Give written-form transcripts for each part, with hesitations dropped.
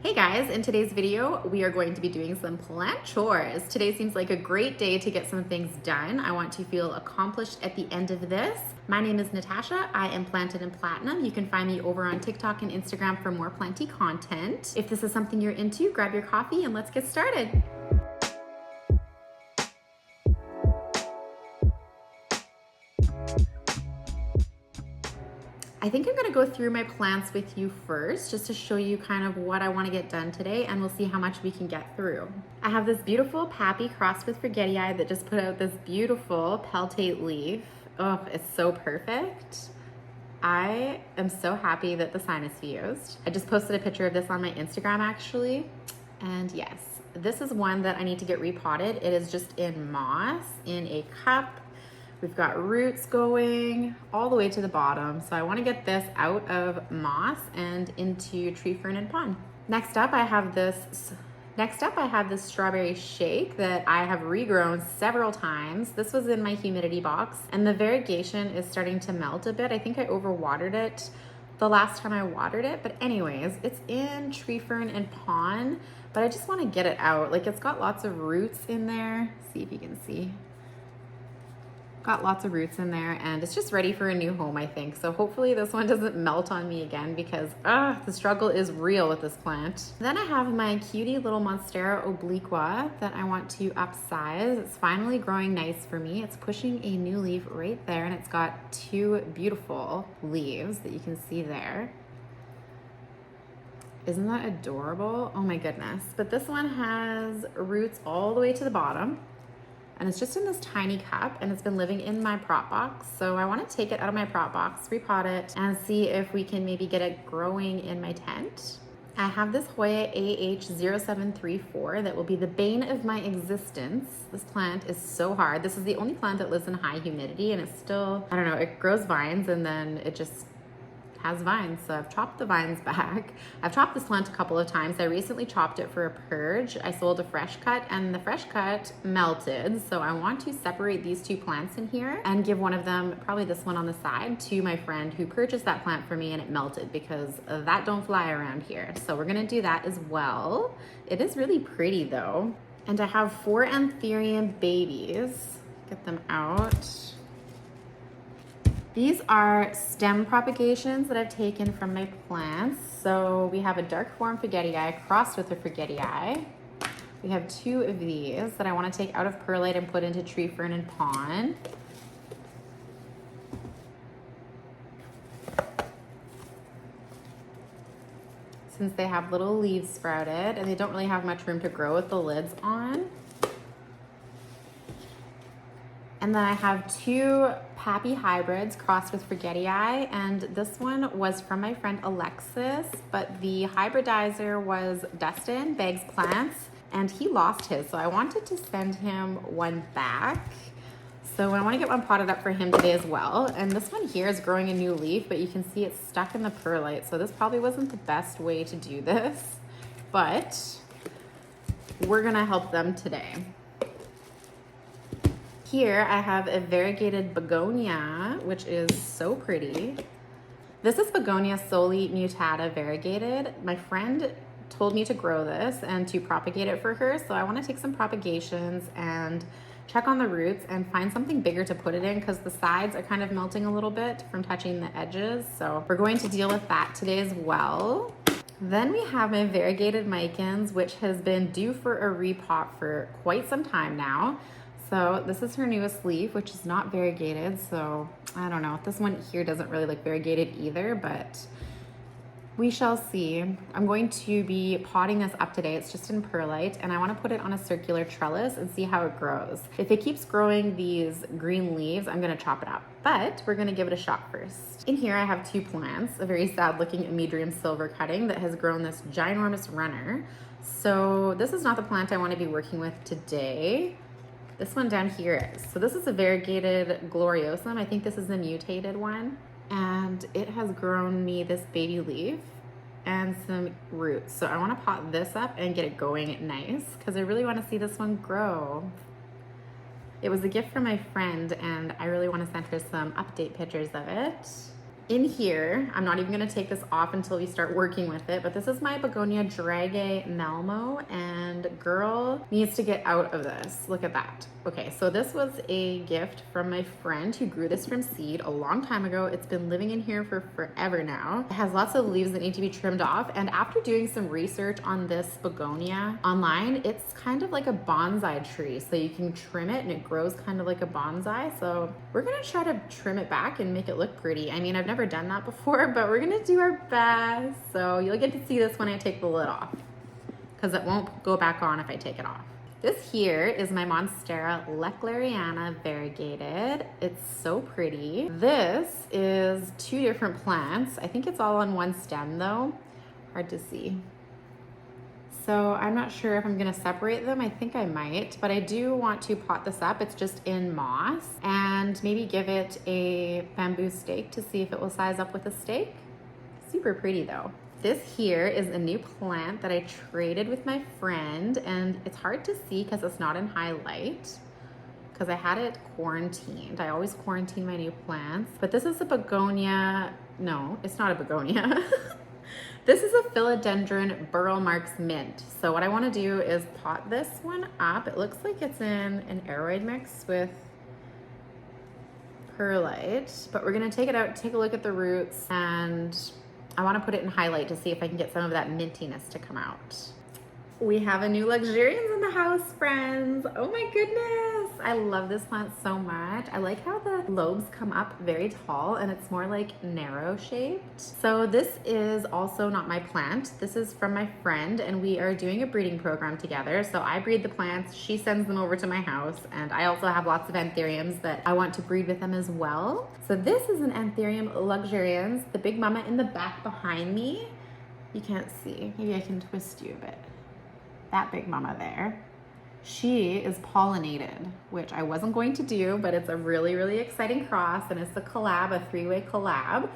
Hey guys, in today's video, we are going to be doing some plant chores. Today seems like a great day to get some things done. I want to feel accomplished at the end of this. My name is Natasha. I am Planted in Platinum. You can find me over on TikTok and Instagram for more planty content. If this is something you're into, grab your coffee and let's get started. I think I'm gonna go through my plants with you first, just to show you kind of what I wanna get done today, and we'll see how much we can get through. I have this beautiful Pappy crossed with Forgetii that just put out this beautiful peltate leaf. Oh, it's so perfect. I am so happy that the sign is fused. I just posted a picture of this on my Instagram actually, and yes, this is one that I need to get repotted. It is just in moss, in a cup. We've got roots going all the way to the bottom. So I want to get this out of moss and into tree fern and pond. Next up, I have this strawberry shake that I have regrown several times. This was in my humidity box and the variegation is starting to melt a bit. I think I overwatered it the last time I watered it, but anyways, it's in tree fern and pond, but I just want to get it out. Like, it's got lots of roots in there. See if you can see. Got lots of roots in there and it's just ready for a new home, I think. So hopefully this one doesn't melt on me again because the struggle is real with this plant. Then I have my cutie little Monstera Obliqua that I want to upsize. It's finally growing nice for me. It's pushing a new leaf right there and it's got two beautiful leaves that you can see there. Isn't that adorable? Oh my goodness. But this one has roots all the way to the bottom. And it's just in this tiny cup and it's been living in my prop box. So I want to take it out of my prop box, repot it, and see if we can maybe get it growing in my tent. I have this Hoya AH 0734 that will be the bane of my existence. This plant is so hard. This is the only plant that lives in high humidity and it's still, I don't know, it grows vines and then it just has vines, so I've chopped the vines back. I've chopped this plant a couple of times. I recently chopped it for a purge. I sold a fresh cut and the fresh cut melted, so I want to separate these two plants in here and give one of them, probably this one on the side, to my friend who purchased that plant for me and it melted because that don't fly around here. So we're gonna do that as well. It is really pretty though. And I have 4 Anthurium babies. Get them out. These are stem propagations that I've taken from my plants. So we have a dark form Forgetii crossed with a Forgetii. We have 2 of these that I want to take out of perlite and put into tree fern and pond. Since they have little leaves sprouted and they don't really have much room to grow with the lids on. And then I have 2 Pappy hybrids crossed with Forgetii, and this one was from my friend Alexis, but the hybridizer was Dustin, Bags Plants, and he lost his, so I wanted to send him one back. So I want to get one potted up for him today as well. And this one here is growing a new leaf, but you can see it's stuck in the perlite, so this probably wasn't the best way to do this, but we're gonna help them today. Here I have a variegated begonia, which is so pretty. This is Begonia Soli-Mutata variegated. My friend told me to grow this and to propagate it for her. So I want to take some propagations and check on the roots and find something bigger to put it in because the sides are kind of melting a little bit from touching the edges. So we're going to deal with that today as well. Then we have my variegated Micans, which has been due for a repot for quite some time now. So this is her newest leaf, which is not variegated. So I don't know. This one here doesn't really look variegated either, but we shall see. I'm going to be potting this up today. It's just in perlite and I want to put it on a circular trellis and see how it grows. If it keeps growing these green leaves, I'm going to chop it up, but we're going to give it a shot first. In here, I have 2 plants, a very sad looking Amedrium silver cutting that has grown this ginormous runner. So this is not the plant I want to be working with today. This one down here is. So this is a variegated Gloriosum. I think this is the mutated one. And it has grown me this baby leaf and some roots. So I want to pot this up and get it going nice because I really want to see this one grow. It was a gift from my friend and I really want to send her some update pictures of it. In here, I'm not even gonna take this off until we start working with it, but this is my Begonia Dregei Malmo, and girl needs to get out of this. Look at that. Okay, so this was a gift from my friend who grew this from seed a long time ago. It's been living in here for forever now. It has lots of leaves that need to be trimmed off, and after doing some research on this begonia online, it's kind of like a bonsai tree, so you can trim it and it grows kind of like a bonsai. So we're gonna try to trim it back and make it look pretty. I mean, I've never done that before, but we're gonna do our best. So you'll get to see this when I take the lid off, because it won't go back on if I take it off. This here is my Monstera Lechleriana Variegated. It's so pretty. This is 2 different plants. I think it's all on one stem though. Hard to see. So I'm not sure if I'm gonna separate them. I think I might, but I do want to pot this up. It's just in moss, and maybe give it a bamboo stake to see if it will size up with a stake. Super pretty though. This here is a new plant that I traded with my friend, and it's hard to see because it's not in high light because I had it quarantined. I always quarantine my new plants, but this is a begonia. No, it's not a begonia. This is a Philodendron Burle Marx mint. So what I want to do is pot this one up. It looks like it's in an aroid mix with perlite, but we're going to take it out, take a look at the roots, and I want to put it in highlight to see if I can get some of that mintiness to come out. We have a new Luxurians in the house, friends. Oh my goodness. I love this plant so much. I like how the lobes come up very tall and it's more like narrow shaped. So this is also not my plant. This is from my friend, and we are doing a breeding program together. So I breed the plants, she sends them over to my house, and I also have lots of Anthuriums that I want to breed with them as well. So this is an Anthurium Luxurians, the big mama in the back behind me. You can't see. Maybe I can twist you a bit. That big mama there, she is pollinated, which I wasn't going to do, but it's a really, really exciting cross, and it's a collab, a 3-way collab.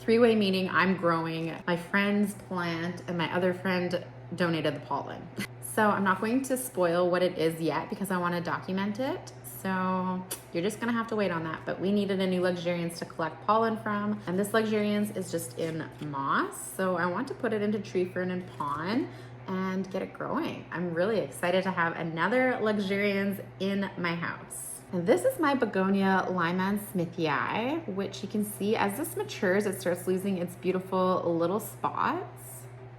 3-way meaning I'm growing my friend's plant and my other friend donated the pollen. So I'm not going to spoil what it is yet because I want to document it. So you're just gonna have to wait on that, but we needed a new Luxurians to collect pollen from, and this Luxurians is just in moss. So I want to put it into tree fern and pond and get it growing. I'm really excited to have another Luxurians in my house. And this is my Begonia Lyman-Smithii, which you can see as this matures, it starts losing its beautiful little spots,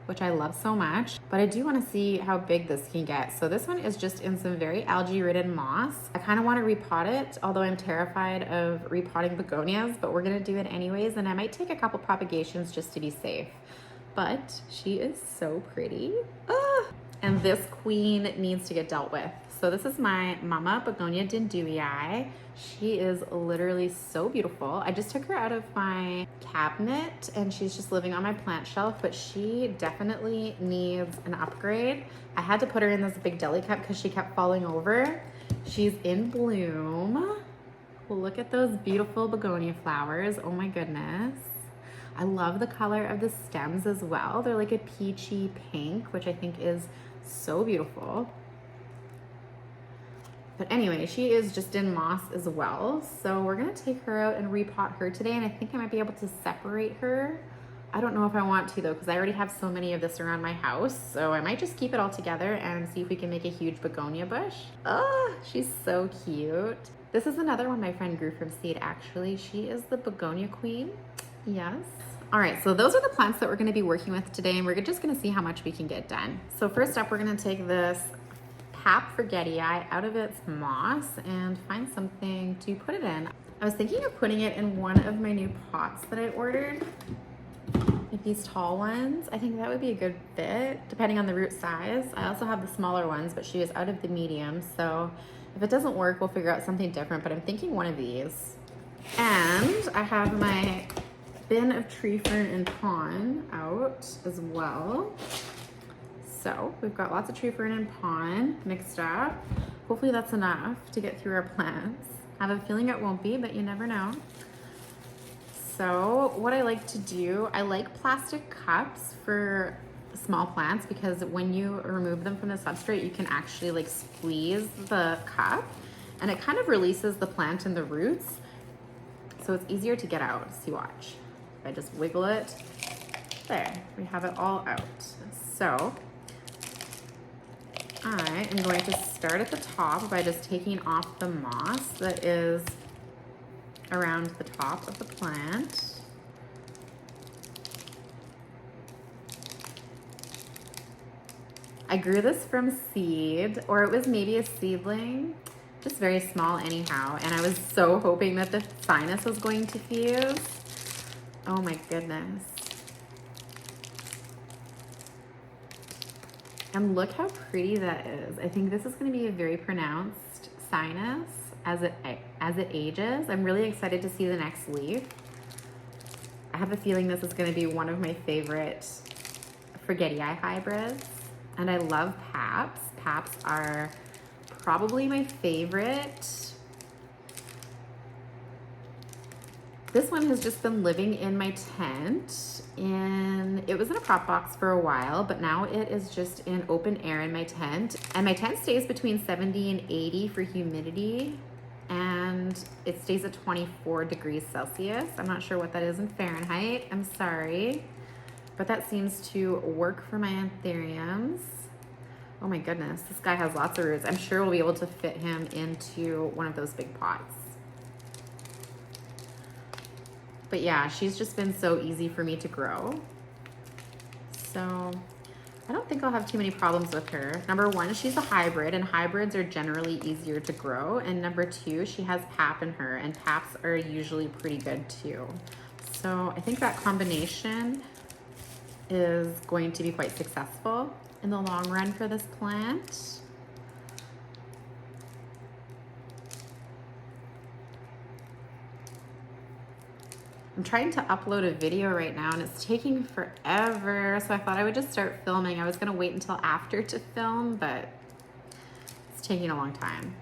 which I love so much, but I do want to see how big this can get. So this one is just in some very algae-ridden moss. I kind of want to repot it, although I'm terrified of repotting begonias, but we're gonna do it anyways, and I might take a couple propagations just to be safe. But she is so pretty. Ah! And this queen needs to get dealt with. So this is my Mama Begonia Dindhui. She is literally so beautiful. I just took her out of my cabinet and she's just living on my plant shelf, but she definitely needs an upgrade. I had to put her in this big deli cup because she kept falling over. She's in bloom. Look at those beautiful begonia flowers. Oh my goodness. I love the color of the stems as well. They're like a peachy pink, which I think is so beautiful. But anyway, she is just in moss as well. So we're gonna take her out and repot her today, and I think I might be able to separate her. I don't know if I want to though, because I already have so many of this around my house. So I might just keep it all together and see if we can make a huge begonia bush. Oh, she's so cute. This is another one my friend grew from seed actually. She is the begonia queen. Yes. All right, so those are the plants that we're gonna be working with today, and we're just gonna see how much we can get done. So first up, we're gonna take this Forgetii out of its moss and find something to put it in. I was thinking of putting it in one of my new pots that I ordered, like these tall ones. I think that would be a good fit, depending on the root size. I also have the smaller ones, but she is out of the medium, so if it doesn't work, we'll figure out something different, but I'm thinking one of these. And I have my bin of tree fern and pond out as well. So we've got lots of tree fern and pond mixed up. Hopefully that's enough to get through our plants. I have a feeling it won't be, but you never know. So what I like to do, I like plastic cups for small plants because when you remove them from the substrate, you can actually like squeeze the cup and it kind of releases the plant and the roots. So it's easier to get out. See, watch. If I just wiggle it, there, we have it all out. So I am going to start at the top by just taking off the moss that is around the top of the plant. I grew this from seed, or it was maybe a seedling, just very small anyhow, and I was so hoping that the sinus was going to fuse. Oh my goodness. And look how pretty that is. I think this is going to be a very pronounced sinus as it ages. I'm really excited to see the next leaf. I have a feeling this is going to be one of my favorite Forgetii hybrids. And I love Paps. Paps are probably my favorite. This one has just been living in my tent, and it was in a prop box for a while, but now it is just in open air in my tent. And my tent stays between 70 and 80 for humidity, and it stays at 24 degrees Celsius. I'm not sure what that is in Fahrenheit. I'm sorry. But that seems to work for my anthuriums. Oh my goodness, this guy has lots of roots. I'm sure we'll be able to fit him into one of those big pots. But yeah, she's just been so easy for me to grow. So I don't think I'll have too many problems with her. Number one, she's a hybrid, and hybrids are generally easier to grow. And number two, she has pap in her, and paps are usually pretty good too. So I think that combination is going to be quite successful in the long run for this plant. I'm trying to upload a video right now and it's taking forever, so I thought I would just start filming. I was gonna wait until after to film, but it's taking a long time.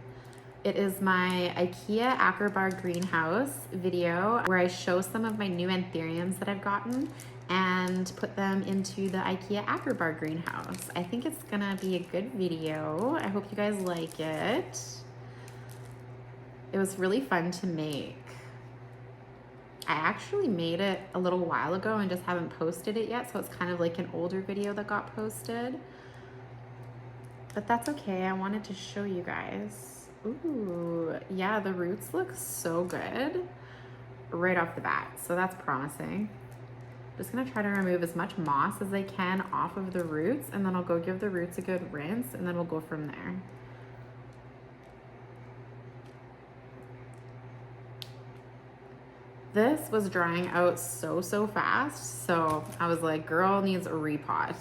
It is my IKEA Acrobar greenhouse video where I show some of my new anthuriums that I've gotten and put them into the IKEA Acrobar greenhouse. I think it's gonna be a good video. I hope you guys like it. It was really fun to make. I actually made it a little while ago and just haven't posted it yet, so it's kind of like an older video that got posted. But that's okay, I wanted to show you guys. Ooh, yeah, the roots look so good right off the bat, so that's promising. Just gonna try to remove as much moss as I can off of the roots, and then I'll go give the roots a good rinse, and then we'll go from there. This was drying out so fast, so I was like, girl needs a repot.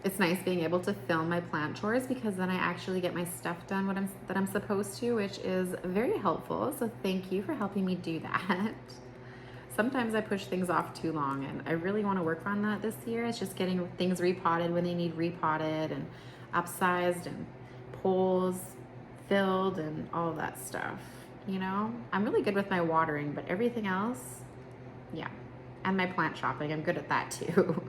It's nice being able to film my plant chores because then I actually get my stuff done that I'm supposed to, which is very helpful. So thank you for helping me do that. Sometimes I push things off too long, and I really want to work on that this year. It's just getting things repotted when they need repotted, and upsized, and poles filled, and all of that stuff. You know, I'm really good with my watering, but everything else, yeah. And my plant shopping, I'm good at that too.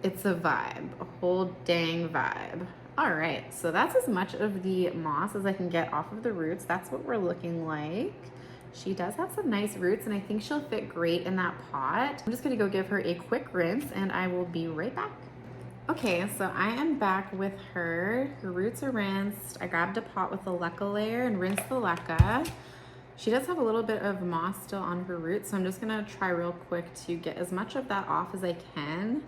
It's a vibe, a whole dang vibe. All right, so that's as much of the moss as I can get off of the roots. That's what we're looking like. She does have some nice roots, and I think she'll fit great in that pot. I'm just gonna go give her a quick rinse, and I will be right back. Okay, so I am back with her. Her roots are rinsed. I grabbed a pot with a leca layer and rinsed the leca. She does have a little bit of moss still on her roots, so I'm just gonna try real quick to get as much of that off as I can.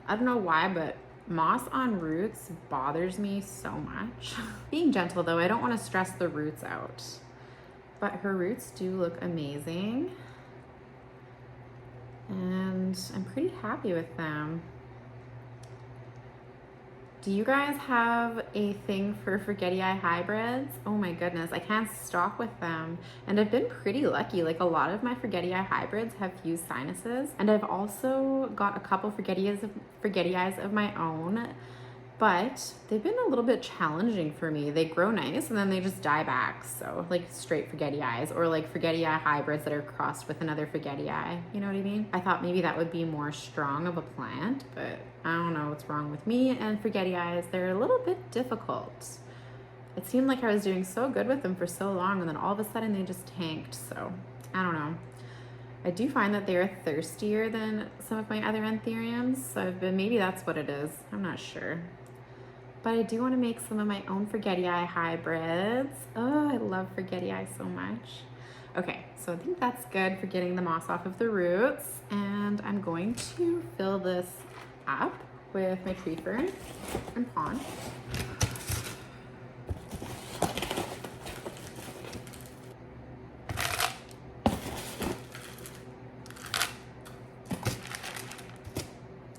I don't know why, but moss on roots bothers me so much. Being gentle though, I don't want to stress the roots out. But her roots do look amazing. And I'm pretty happy with them. Do you guys have a thing for Forgetii hybrids? Oh my goodness, I can't stop with them. And I've been pretty lucky. Like, a lot of my Forgetii hybrids have fused sinuses. And I've also got a couple Forgetii of my own, but they've been a little bit challenging for me. They grow nice and then they just die back. So like straight Forgetii, or like Forgetii hybrids that are crossed with another Forgetii, you know what I mean? I thought maybe that would be more strong of a plant, but I don't know what's wrong with me and Forgetii. They're a little bit difficult. It seemed like I was doing so good with them for so long, and then all of a sudden they just tanked. So I don't know. I do find that they're thirstier than some of my other Anthuriums, so maybe that's what it is. I'm not sure. But I do want to make some of my own Forgetii hybrids. Oh, I love Forgetii so much. Okay, so I think that's good for getting the moss off of the roots. And I'm going to fill this up with my tree fern and pond.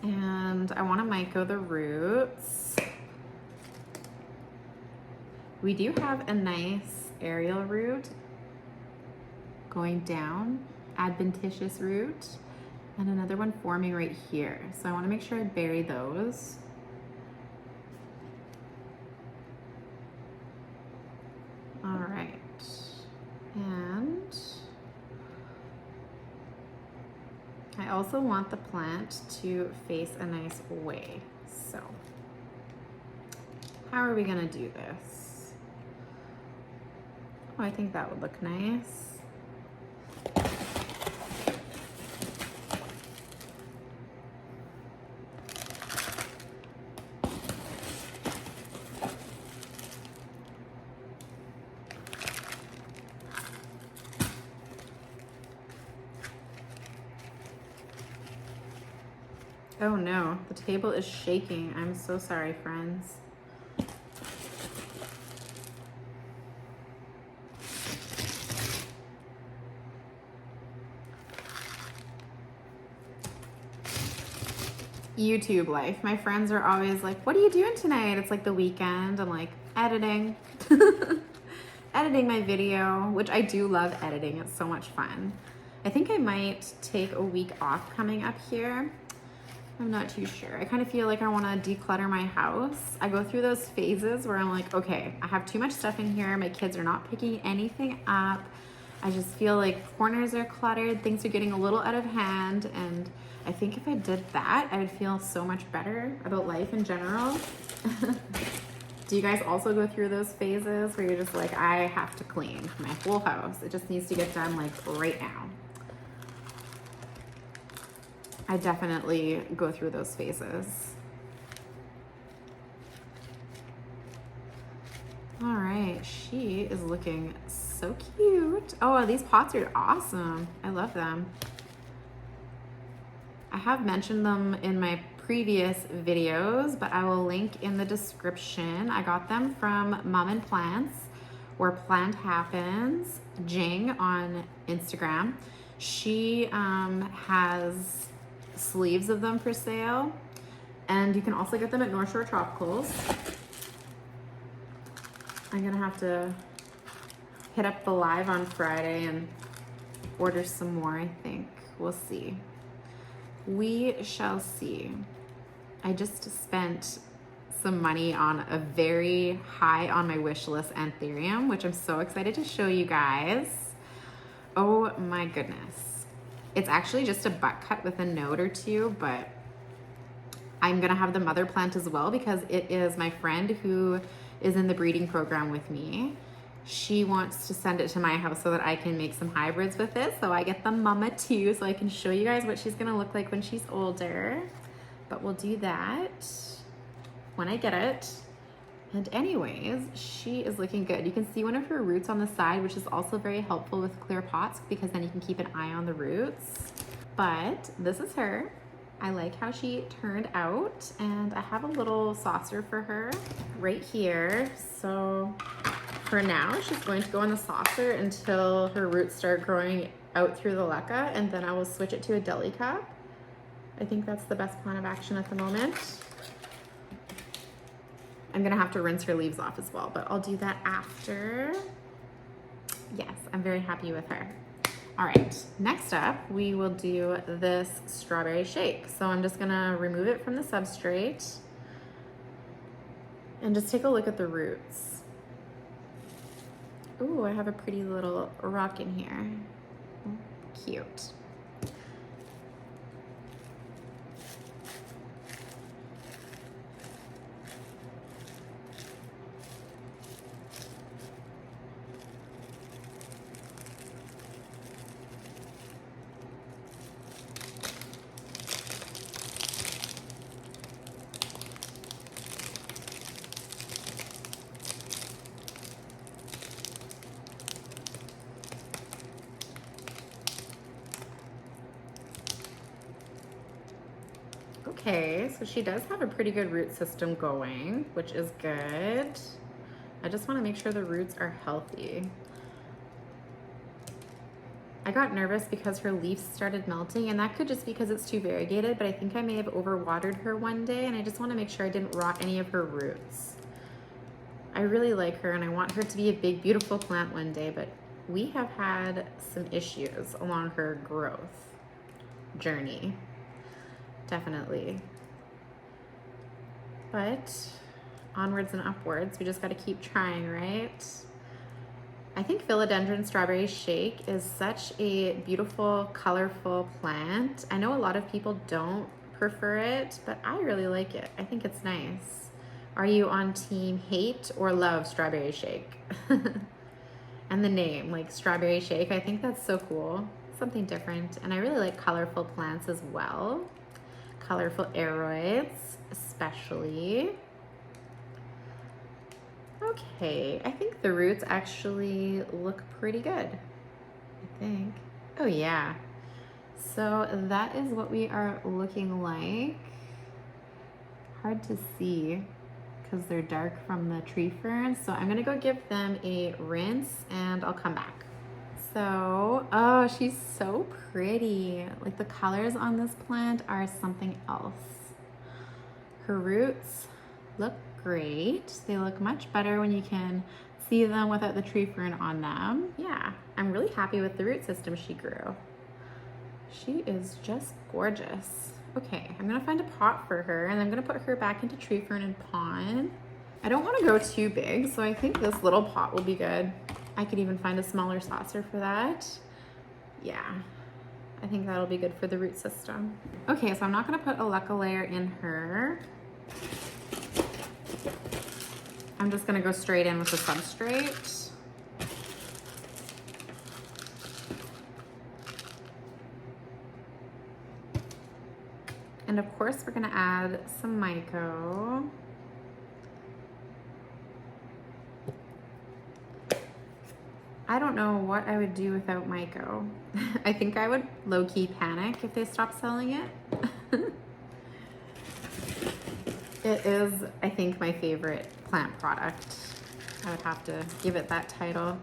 And I want to myco the roots. We do have a nice aerial root going down, adventitious root, and another one forming right here. So I want to make sure I bury those. All right, and I also want the plant to face a nice way. So how are we gonna do this? Oh, I think that would look nice. Oh no, the table is shaking. I'm so sorry, friends. YouTube life. My friends are always like, what are you doing tonight? It's like the weekend. I'm like, editing. Editing my video, which I do love editing. It's so much fun. I think I might take a week off coming up here. I'm not too sure. I kind of feel like I want to declutter my house. I go through those phases where I'm like, okay, I have too much stuff in here. My kids are not picking anything up. I just feel like corners are cluttered. Things are getting a little out of hand. And I think if I did that, I would feel so much better about life in general. Do you guys also go through those phases where you're just like, I have to clean my whole house. It just needs to get done like right now. I definitely go through those phases. All right, she is looking so cute. Oh, these pots are awesome. I love them. I have mentioned them in my previous videos, but I will link in the description. I got them from Mom and Plants, or Plant Happens, Jing on Instagram. She has sleeves of them for sale, and you can also get them at North Shore Tropicals. I'm gonna have to hit up the live on Friday and order some more. I think we'll see. We shall see. I just spent some money on a very high on my wish list Anthurium, which I'm so excited to show you guys. Oh my goodness. It's actually just a butt cut with a note or two, but I'm gonna have the mother plant as well because it is my friend who is in the breeding program with me. She wants to send it to my house so that I can make some hybrids with it. So I get the mama too, so I can show you guys what she's gonna look like when she's older. But we'll do that when I get it. And anyways, she is looking good. You can see one of her roots on the side, which is also very helpful with clear pots because then you can keep an eye on the roots. But this is her. I like how she turned out, and I have a little saucer for her right here. So for now, she's going to go in the saucer until her roots start growing out through the leca, and then I will switch it to a deli cup. I think that's the best plan of action at the moment. I'm gonna have to rinse her leaves off as well, but I'll do that after. Yes, I'm very happy with her. All right, next up, we will do this strawberry shake. So I'm just gonna remove it from the substrate and just take a look at the roots. Ooh, I have a pretty little rock in here. Cute. Okay, so she does have a pretty good root system going, which is good. I just want to make sure the roots are healthy. I got nervous because her leaves started melting, and that could just be because it's too variegated, but I think I may have overwatered her one day, and I just want to make sure I didn't rot any of her roots. I really like her, and I want her to be a big, beautiful plant one day, but we have had some issues along her growth journey, definitely. But onwards and upwards, we just got to keep trying, right? I think Philodendron Strawberry Shake is such a beautiful, colorful plant. I know a lot of people don't prefer it, but I really like it. I think it's nice. Are you on team hate or love Strawberry Shake? And the name, like Strawberry Shake, I think that's so cool. Something different. And I really like colorful plants as well. Colorful aroids, especially. Okay, I think the roots actually look pretty good, I think. Oh yeah. So that is what we are looking like. Hard to see because they're dark from the tree ferns. So I'm gonna go give them a rinse and I'll come back. So, oh, she's so pretty. Like the colors on this plant are something else. Her roots look great. They look much better when you can see them without the tree fern on them. Yeah, I'm really happy with the root system she grew. She is just gorgeous. Okay, I'm gonna find a pot for her and I'm gonna put her back into tree fern and pond. I don't wanna go too big, so I think this little pot will be good. I could even find a smaller saucer for that. Yeah, I think that'll be good for the root system. Okay, so I'm not gonna put a leca layer in her. I'm just gonna go straight in with the substrate. And of course we're gonna add some myco. I don't know what I would do without myco. I think I would low-key panic if they stopped selling it. It is, I think, my favorite plant product. I would have to give it that title.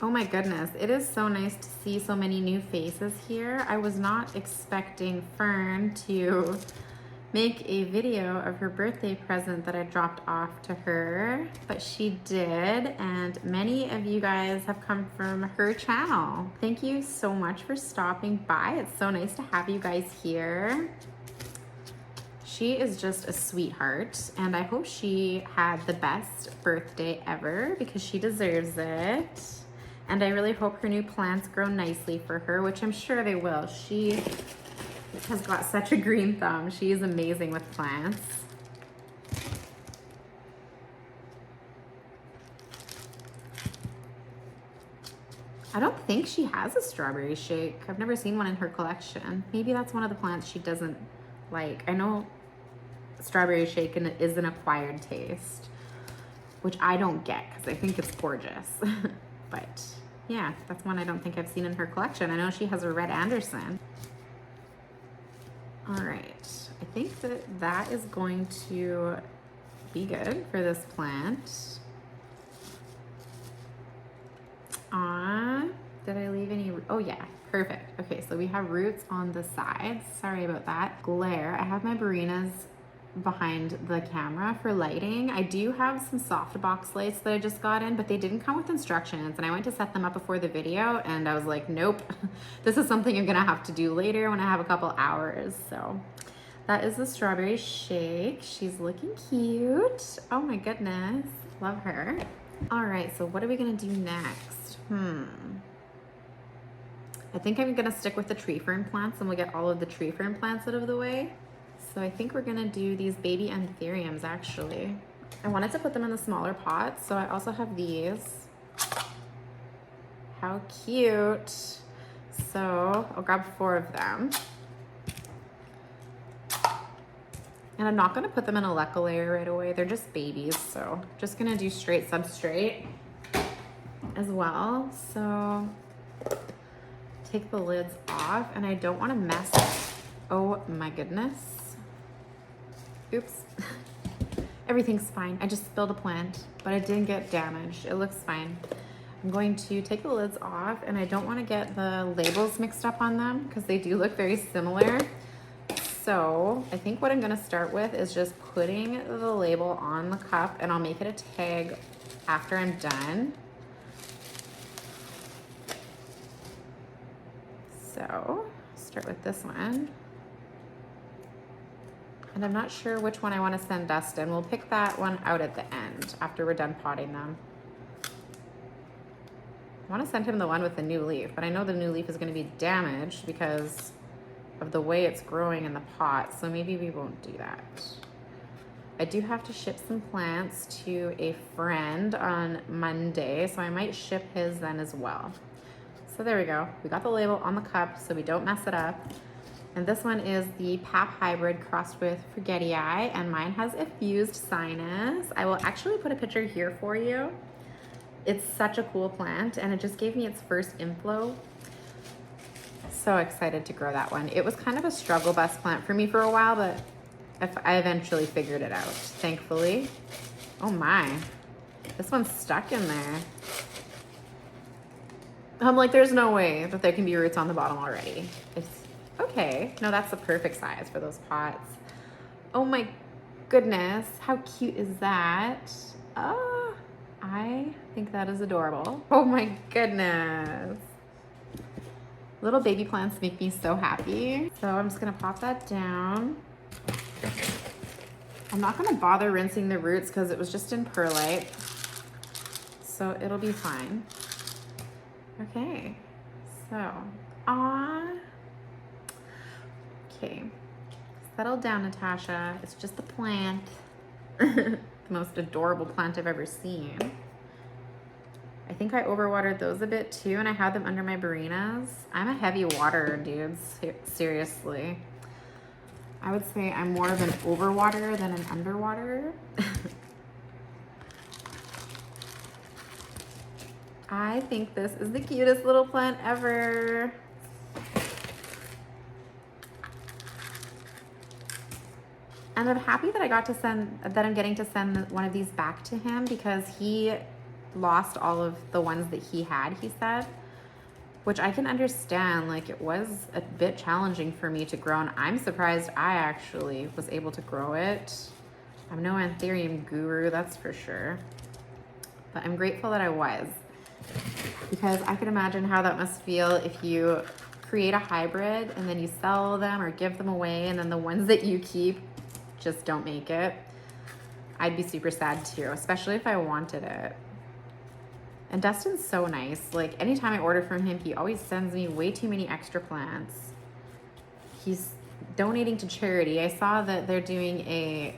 Oh my goodness, it is so nice to see so many new faces here. I was not expecting Fern to make a video of her birthday present that I dropped off to her, but she did, and many of you guys have come from her channel. Thank you so much for stopping by. It's so nice to have you guys here. She is just a sweetheart, and I hope she had the best birthday ever because she deserves it. And I really hope her new plants grow nicely for her, which I'm sure they will. She has got such a green thumb. She is amazing with plants. I don't think she has a strawberry shake. I've never seen one in her collection. Maybe that's one of the plants she doesn't like. I know strawberry shake is an acquired taste, which I don't get because I think it's gorgeous. But yeah, that's one I don't think I've seen in her collection. I know she has a red Anderson. All right, I think that is going to be good for this plant. Did I leave any? Oh yeah, perfect. Okay, so we have roots on the sides. Sorry about that. Glare, I have my Barinas behind the camera for lighting. I do have some softbox lights that I just got in, but they didn't come with instructions, and I went to set them up before the video and I was like, nope, this is something I'm gonna have to do later when I have a couple hours. So that is the strawberry shake. She's looking cute. Oh my goodness, love her. All right, so what are we gonna do next? I think I'm gonna stick with the tree fern plants and we'll get all of the tree fern plants out of the way. So I think we're gonna do these baby Anthuriums actually. I wanted to put them in the smaller pots, so I also have these. How cute. So I'll grab 4 of them. And I'm not gonna put them in a leca layer right away. They're just babies, so just gonna do straight substrate as well. So take the lids off, and I don't wanna mess, oh my goodness. Oops. Everything's fine. I just spilled a plant, but it didn't get damaged. It looks fine. I'm going to take the lids off, and I don't want to get the labels mixed up on them because they do look very similar. So I think what I'm going to start with is just putting the label on the cup, and I'll make it a tag after I'm done. So start with this one. And I'm not sure which one I want to send Dustin. We'll pick that one out at the end after we're done potting them. I want to send him the one with the new leaf, but I know the new leaf is going to be damaged because of the way it's growing in the pot, so maybe we won't do that. I do have to ship some plants to a friend on Monday, so I might ship his then as well. So there we go. We got the label on the cup so we don't mess it up. And this one is the Pap Hybrid crossed with Forgetii, and mine has a fused sinus. I will actually put a picture here for you. It's such a cool plant, and it just gave me its first inflow. So excited to grow that one. It was kind of a struggle bus plant for me for a while, but I eventually figured it out, thankfully. Oh my, this one's stuck in there. I'm like, there's no way that there can be roots on the bottom already. It's okay. No, that's the perfect size for those pots. Oh my goodness, how cute is that? Oh, I think that is adorable. Oh my goodness. Little baby plants make me so happy. So I'm just gonna pop that down. I'm not gonna bother rinsing the roots because it was just in perlite. So it'll be fine. Okay, so, okay, settle down, Natasha. It's just a plant. The most adorable plant I've ever seen. I think I overwatered those a bit too, and I had them under my Barinas. I'm a heavy waterer, dudes, seriously. I would say I'm more of an overwaterer than an underwaterer. I think this is the cutest little plant ever. And I'm happy that I'm getting to send one of these back to him because he lost all of the ones that he had, he said, which I can understand. Like, it was a bit challenging for me to grow, and I'm surprised I actually was able to grow it. I'm no Anthurium guru, that's for sure, but I'm grateful that I was. Because I could imagine how that must feel if you create a hybrid and then you sell them or give them away, and then the ones that you keep just don't make it. I'd be super sad too, especially if I wanted it. And Dustin's so nice. Like, anytime I order from him, he always sends me way too many extra plants. He's donating to charity. I saw that they're doing a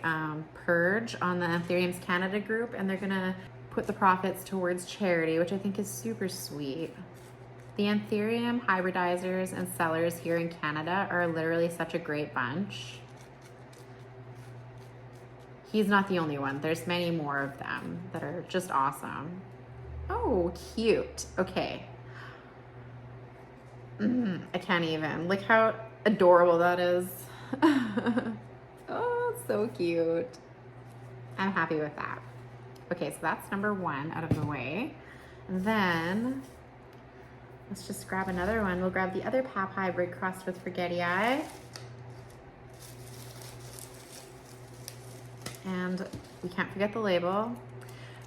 purge on the Anthuriums Canada group, and they're gonna put the profits towards charity, which I think is super sweet. The Anthurium hybridizers and sellers here in Canada are literally such a great bunch. He's not the only one. There's many more of them that are just awesome. Oh, cute. Okay. I can't even. Look how adorable that is. Oh, so cute. I'm happy with that. Okay, so that's number one out of the way. And then let's just grab another one. We'll grab the other Pap Hybrid crossed with Forgetii. And we can't forget the label.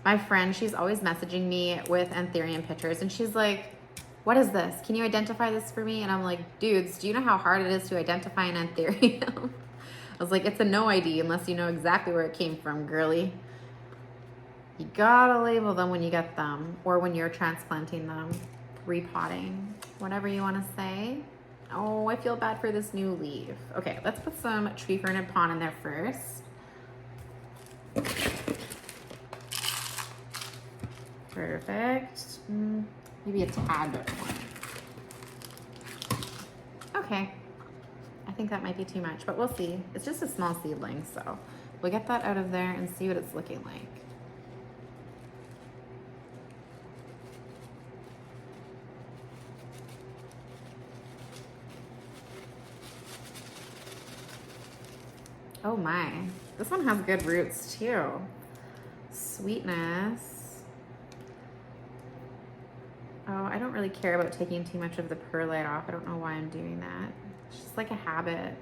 My friend, she's always messaging me with Anthurium pictures, and she's like, what is this? Can you identify this for me? And I'm like, dudes, do you know how hard it is to identify an Anthurium? I was like, it's a no ID unless you know exactly where it came from, girly. You gotta label them when you get them, or when you're transplanting them, repotting, whatever you wanna say. Oh, I feel bad for this new leaf. Okay, let's put some tree fern and pon in there first. Perfect. Maybe a tad bit more. Okay, I think that might be too much, but we'll see. It's just a small seedling, so we'll get that out of there and see what it's looking like. Oh my, this one has good roots too. Sweetness. Oh, I don't really care about taking too much of the perlite off. I don't know why I'm doing that. It's just like a habit.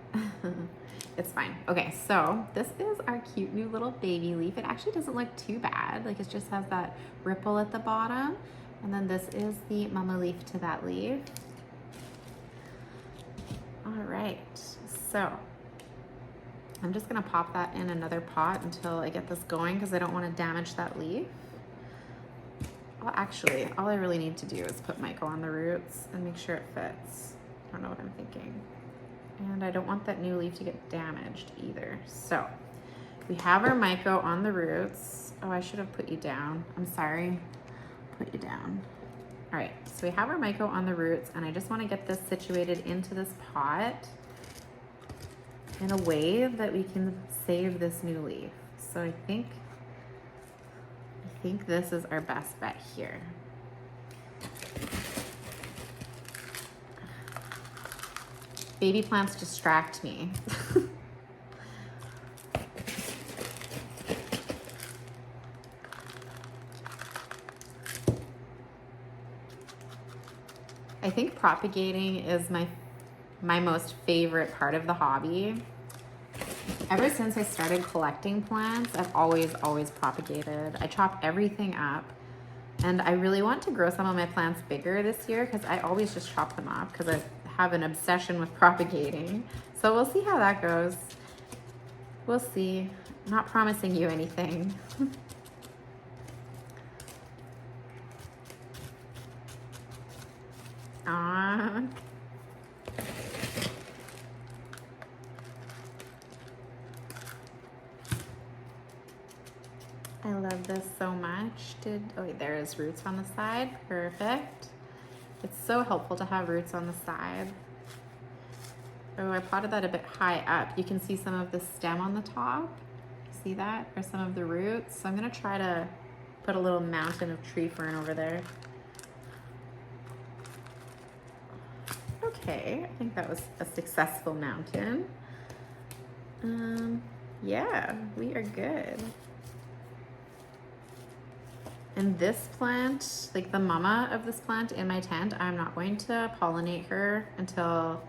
It's fine. Okay, so this is our cute new little baby leaf. It actually doesn't look too bad. Like it just has that ripple at the bottom. And then this is the mama leaf to that leaf. All right, so I'm just gonna pop that in another pot until I get this going because I don't want to damage that leaf. Well, actually, all I really need to do is put Myco on the roots and make sure it fits. I don't know what I'm thinking. And I don't want that new leaf to get damaged either. So we have our Myco on the roots. Oh, I should have put you down. I'm sorry. Put you down. All right, so we have our Myco on the roots and I just want to get this situated into this pot in a way that we can save this new leaf. So I think this is our best bet here. Baby plants distract me. I think propagating is my most favorite part of the hobby. Ever since I started collecting plants, I've always propagated. I chop everything up, and I really want to grow some of my plants bigger this year because I always just chop them up because I have an obsession with propagating. So we'll see how that goes. We'll see. I'm not promising you anything. Ah. I love this so much. Oh wait, there is roots on the side. Perfect. It's so helpful to have roots on the side. Oh, I potted that a bit high up. You can see some of the stem on the top. See that? Or some of the roots. So I'm gonna try to put a little mountain of tree fern over there. Okay, I think that was a successful mountain. Yeah, we are good. And this plant, like the mama of this plant in my tent, I'm not going to pollinate her until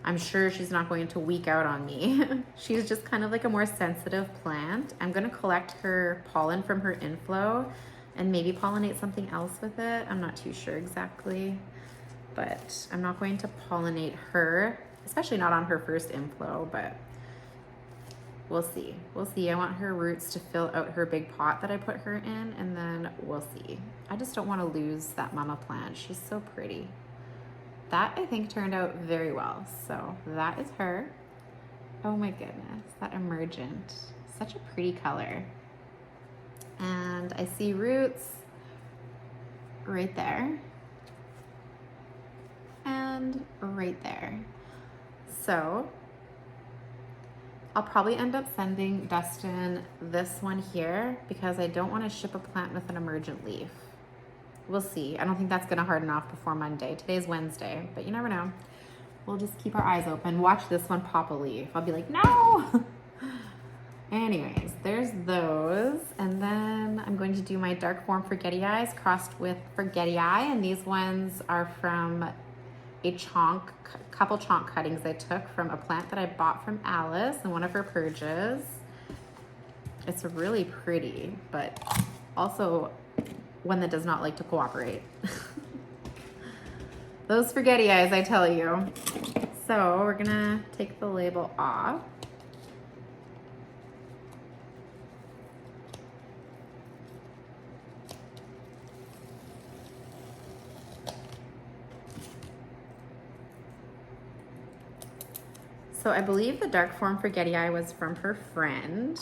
I'm sure she's not going to weak out on me. She's just kind of like a more sensitive plant. I'm gonna collect her pollen from her inflow and maybe pollinate something else with it. I'm not too sure exactly, but I'm not going to pollinate her, especially not on her first inflow, but we'll see. We'll see. I want her roots to fill out her big pot that I put her in, and then we'll see. I just don't want to lose that mama plant. She's so pretty. That, I think, turned out very well. So that is her. Oh my goodness, that emergent. Such a pretty color. And I see roots right there. And right there. So I'll probably end up sending Dustin this one here because I don't want to ship a plant with an emergent leaf. We'll see. I don't think that's going to harden off before Monday. Today's Wednesday, but you never know. We'll just keep our eyes open. Watch this one pop a leaf. I'll be like, no! Anyways, there's those. And then I'm going to do my dark form Forgetii crossed with Forgetii. And these ones are from a couple chonk cuttings I took from a plant that I bought from Alice in one of her purges. It's really pretty, but also one that does not like to cooperate. Those Forgetii, I tell you. So we're gonna take the label off. So I believe the dark form Forgetii was from her friend,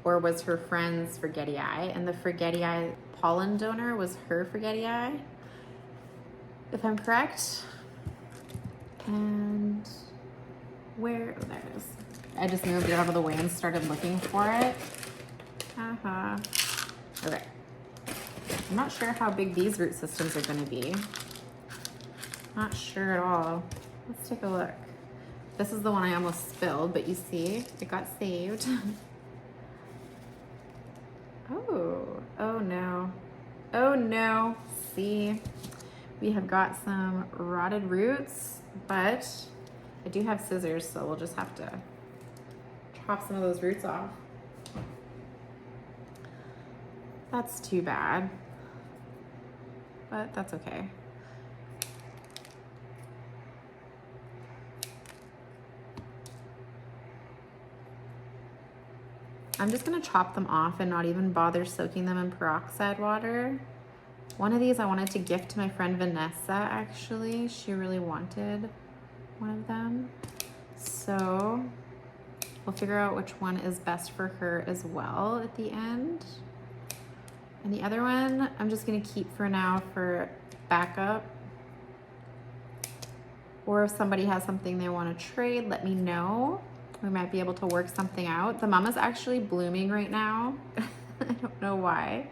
or was her friend's Forgetii, and the Forgetii pollen donor was her Forgetii, if I'm correct. And Where, oh, there it is. I just moved it out of the way and started looking for it. Haha. Okay. I'm not sure how big these root systems are gonna be. Not sure at all. Let's take a look. This is the one I almost spilled, but you see, it got saved. Oh, oh no. Oh no. See, we have got some rotted roots, but I do have scissors, so we'll just have to chop some of those roots off. That's too bad, but that's okay. I'm just gonna chop them off and not even bother soaking them in peroxide water. One of these I wanted to gift to my friend Vanessa, actually. She really wanted one of them. So we'll figure out which one is best for her as well at the end. And the other one, I'm just gonna keep for now for backup. Or if somebody has something they wanna trade, let me know. We might be able to work something out. The mama's actually blooming right now. I don't know why.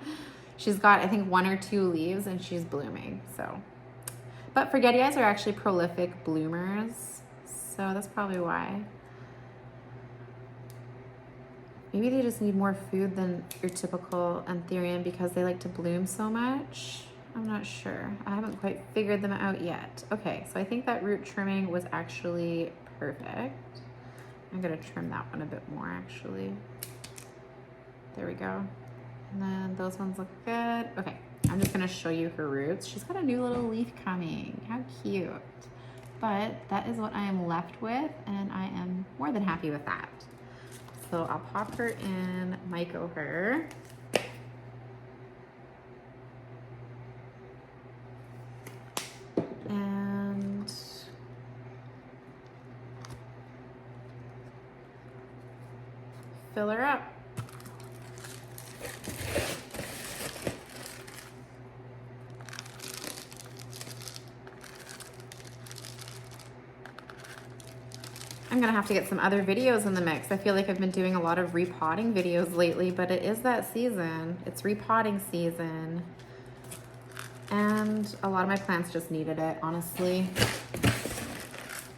She's got, I think, 1 or 2 leaves and she's blooming, so. But Forgetii are actually prolific bloomers, so that's probably why. Maybe they just need more food than your typical Anthurium because they like to bloom so much. I'm not sure. I haven't quite figured them out yet. Okay, so I think that root trimming was actually perfect. I'm gonna trim that one a bit more actually. There we go. And then those ones look good. Okay, I'm just gonna show you her roots. She's got a new little leaf coming. How cute. But that is what I am left with, and I am more than happy with that. So I'll pop her in, myco her. And fill her up. I'm gonna have to get some other videos in the mix. I feel like I've been doing a lot of repotting videos lately, but it is that season. It's repotting season. And a lot of my plants just needed it, honestly.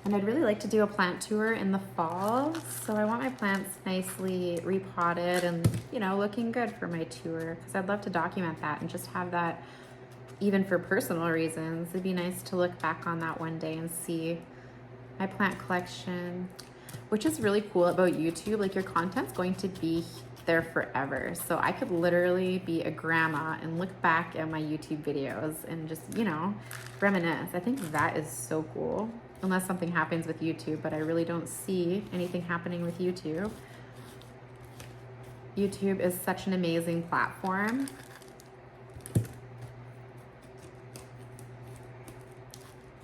And I'd really like to do a plant tour in the fall. So I want my plants nicely repotted and, you know, looking good for my tour, because I'd love to document that and just have that even for personal reasons. It'd be nice to look back on that one day and see my plant collection, which is really cool about YouTube. Like, your content's going to be there forever. So I could literally be a grandma and look back at my YouTube videos and just, you know, reminisce. I think that is so cool. Unless something happens with YouTube, but I really don't see anything happening with YouTube. YouTube is such an amazing platform.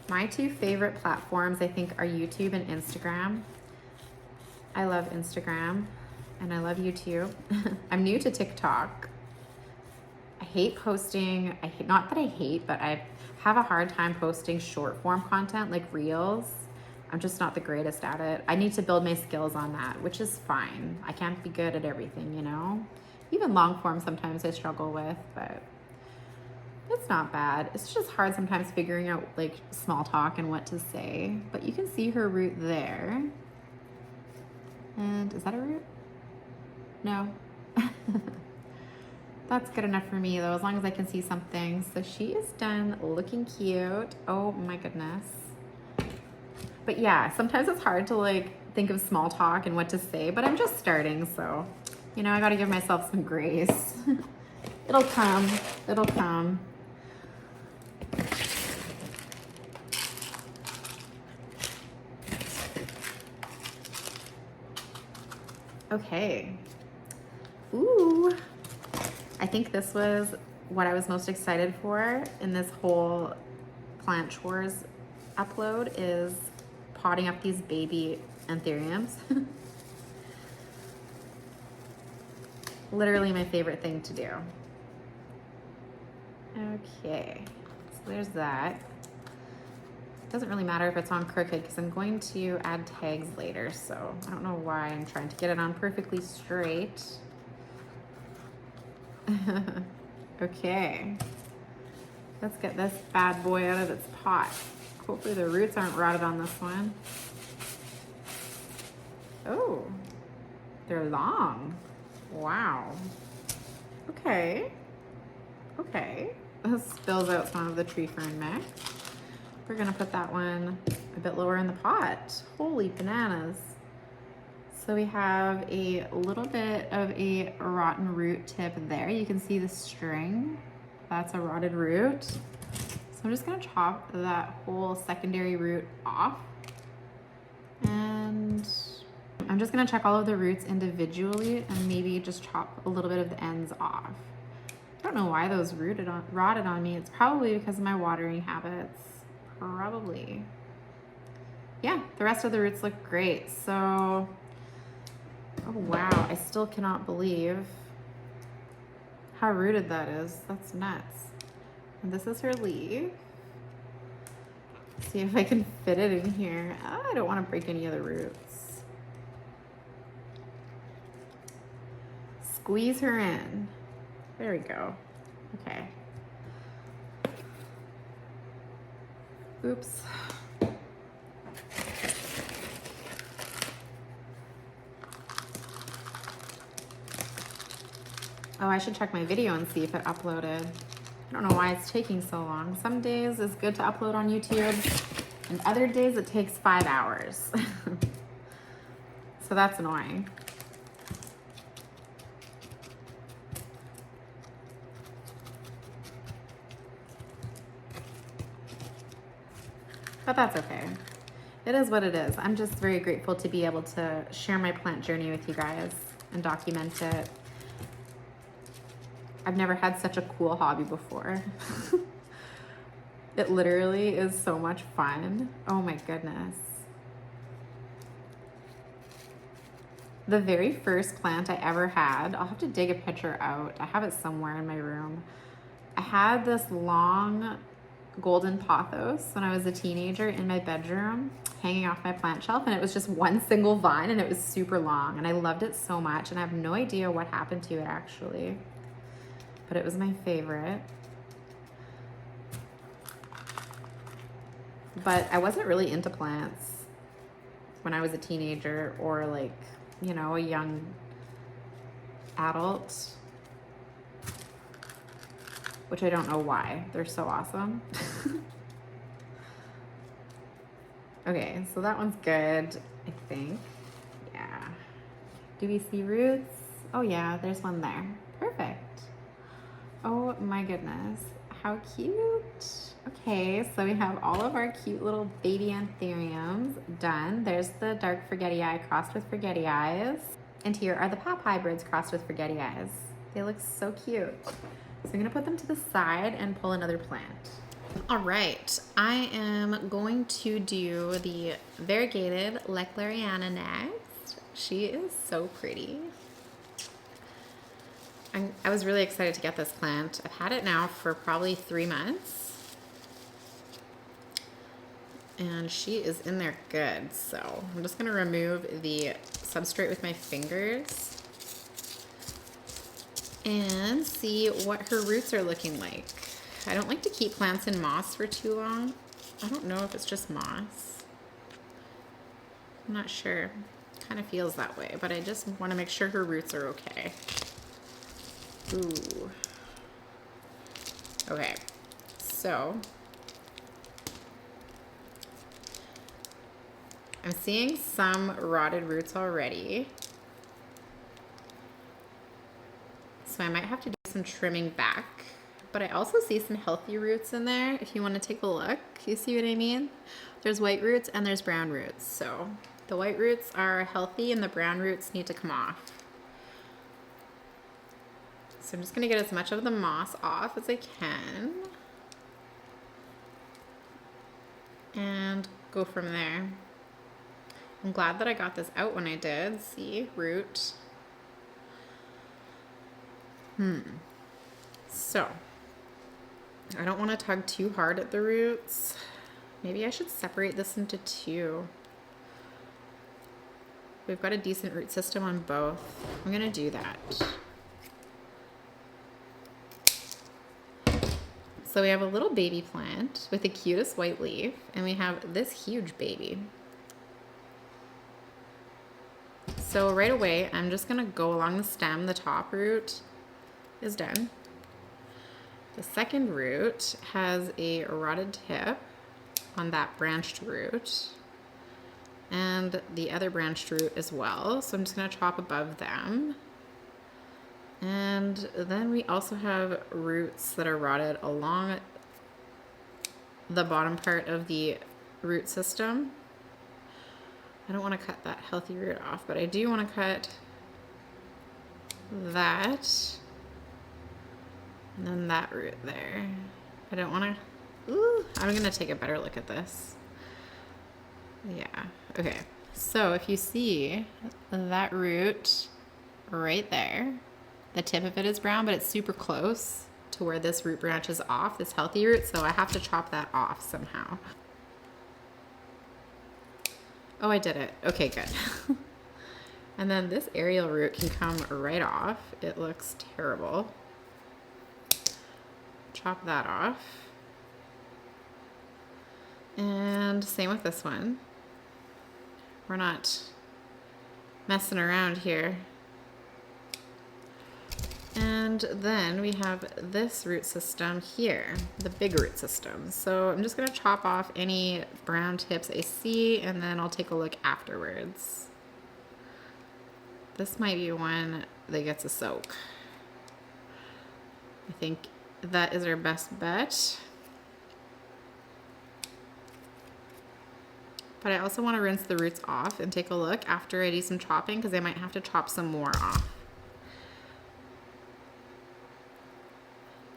My 2 favorite platforms, I think, are YouTube and Instagram. I love Instagram and I love YouTube. I'm new to TikTok. I hate posting. Not that I hate, but I have a hard time posting short form content like reels. I'm just not the greatest at it. I need to build my skills on that, which is fine. I can't be good at everything, you know? Even long form sometimes I struggle with, but it's not bad. It's just hard sometimes figuring out like small talk and what to say. But you can see her root there. And is that a root? No. That's good enough for me though, as long as I can see something. So she is done looking cute. Oh my goodness. But yeah, sometimes it's hard to like think of small talk and what to say, but I'm just starting, so, you know, I gotta give myself some grace. It'll come, it'll come. Okay. Ooh. I think this was what I was most excited for in this whole plant chores upload, is potting up these baby Anthuriums. Literally my favorite thing to do. Okay, so there's that. doesn't really matter if it's on crooked because I'm going to add tags later, so I don't know why I'm trying to get it on perfectly straight. Okay, let's get this bad boy out of its pot. Hopefully the roots aren't rotted on this one. Oh, they're long. Wow. Okay. Okay. This spills out some of the tree fern mix. We're gonna put that one a bit lower in the pot. Holy bananas. So we have a little bit of a rotten root tip there. You can see the string. That's a rotted root. So I'm just gonna chop that whole secondary root off. And I'm just gonna check all of the roots individually and maybe just chop a little bit of the ends off. I don't know why those rotted on me. It's probably because of my watering habits. Probably. Yeah, the rest of the roots look great. So, oh wow, I still cannot believe how rooted that is. That's nuts. And this is her leaf. See if I can fit it in here. Oh, I don't want to break any of the roots. Squeeze her in. There we go. Okay. Oops. Oh, I should check my video and see if it uploaded. I don't know why it's taking so long. Some days it's good to upload on YouTube, and other days it takes 5 hours. So that's annoying. But that's okay. It is what it is. I'm just very grateful to be able to share my plant journey with you guys and document it. I've never had such a cool hobby before. It literally is so much fun. Oh my goodness. The very first plant I ever had, I'll have to dig a picture out. I have it somewhere in my room. I had this long golden pothos when I was a teenager in my bedroom hanging off my plant shelf, and it was just one single vine and it was super long and I loved it so much, and I have no idea what happened to it actually, but it was my favorite. But I wasn't really into plants when I was a teenager or like, you know, a young adult, which I don't know why. They're so awesome. Okay, so that one's good, I think. Yeah. Do we see roots? Oh yeah, there's one there. Perfect. Oh my goodness, how cute. Okay, so we have all of our cute little baby anthuriums done. There's the dark Forgetii crossed with Forgetii. And here are the pop hybrids crossed with Forgetii. They look so cute. So I'm gonna put them to the side and pull another plant. All right, I am going to do the variegated Lechleriana next. She is so pretty. I was really excited to get this plant. I've had it now for probably 3 months. And she is in there good. So I'm just gonna remove the substrate with my fingers and see what her roots are looking like. I don't like to keep plants in moss for too long. I don't know if it's just moss. I'm not sure. Kind of feels that way, but I just want to make sure her roots are okay. Ooh. Okay, so I'm seeing some rotted roots already. So I might have to do some trimming back. But I also see some healthy roots in there if you want to take a look. You see what I mean? There's white roots and there's brown roots. So the white roots are healthy and the brown roots need to come off. So I'm just going to get as much of the moss off as I can. And go from there. I'm glad that I got this out when I did. See, root. So I don't want to tug too hard at the roots. Maybe I should separate this into two. We've got a decent root system on both. I'm gonna do that. So we have a little baby plant with the cutest white leaf, and we have this huge baby. So right away, I'm just gonna go along the stem. The top root is done. The second root has a rotted tip on that branched root, and the other branched root as well. So I'm just gonna chop above them. And then we also have roots that are rotted along the bottom part of the root system. I don't want to cut that healthy root off, but I do want to cut that. And then that root there. I don't want to, ooh, I'm going to take a better look at this. Yeah, okay. So if you see that root right there, the tip of it is brown, but it's super close to where this root branches off, this healthy root, so I have to chop that off somehow. Oh, I did it. Okay, good. And then this aerial root can come right off. It looks terrible. Chop that off. And same with this one. We're not messing around here. And then we have this root system here, the big root system. So I'm just gonna chop off any brown tips I see, and then I'll take a look afterwards. This might be one that gets a soak. I think that is our best bet. But I also wanna rinse the roots off and take a look after I do some chopping, because I might have to chop some more off.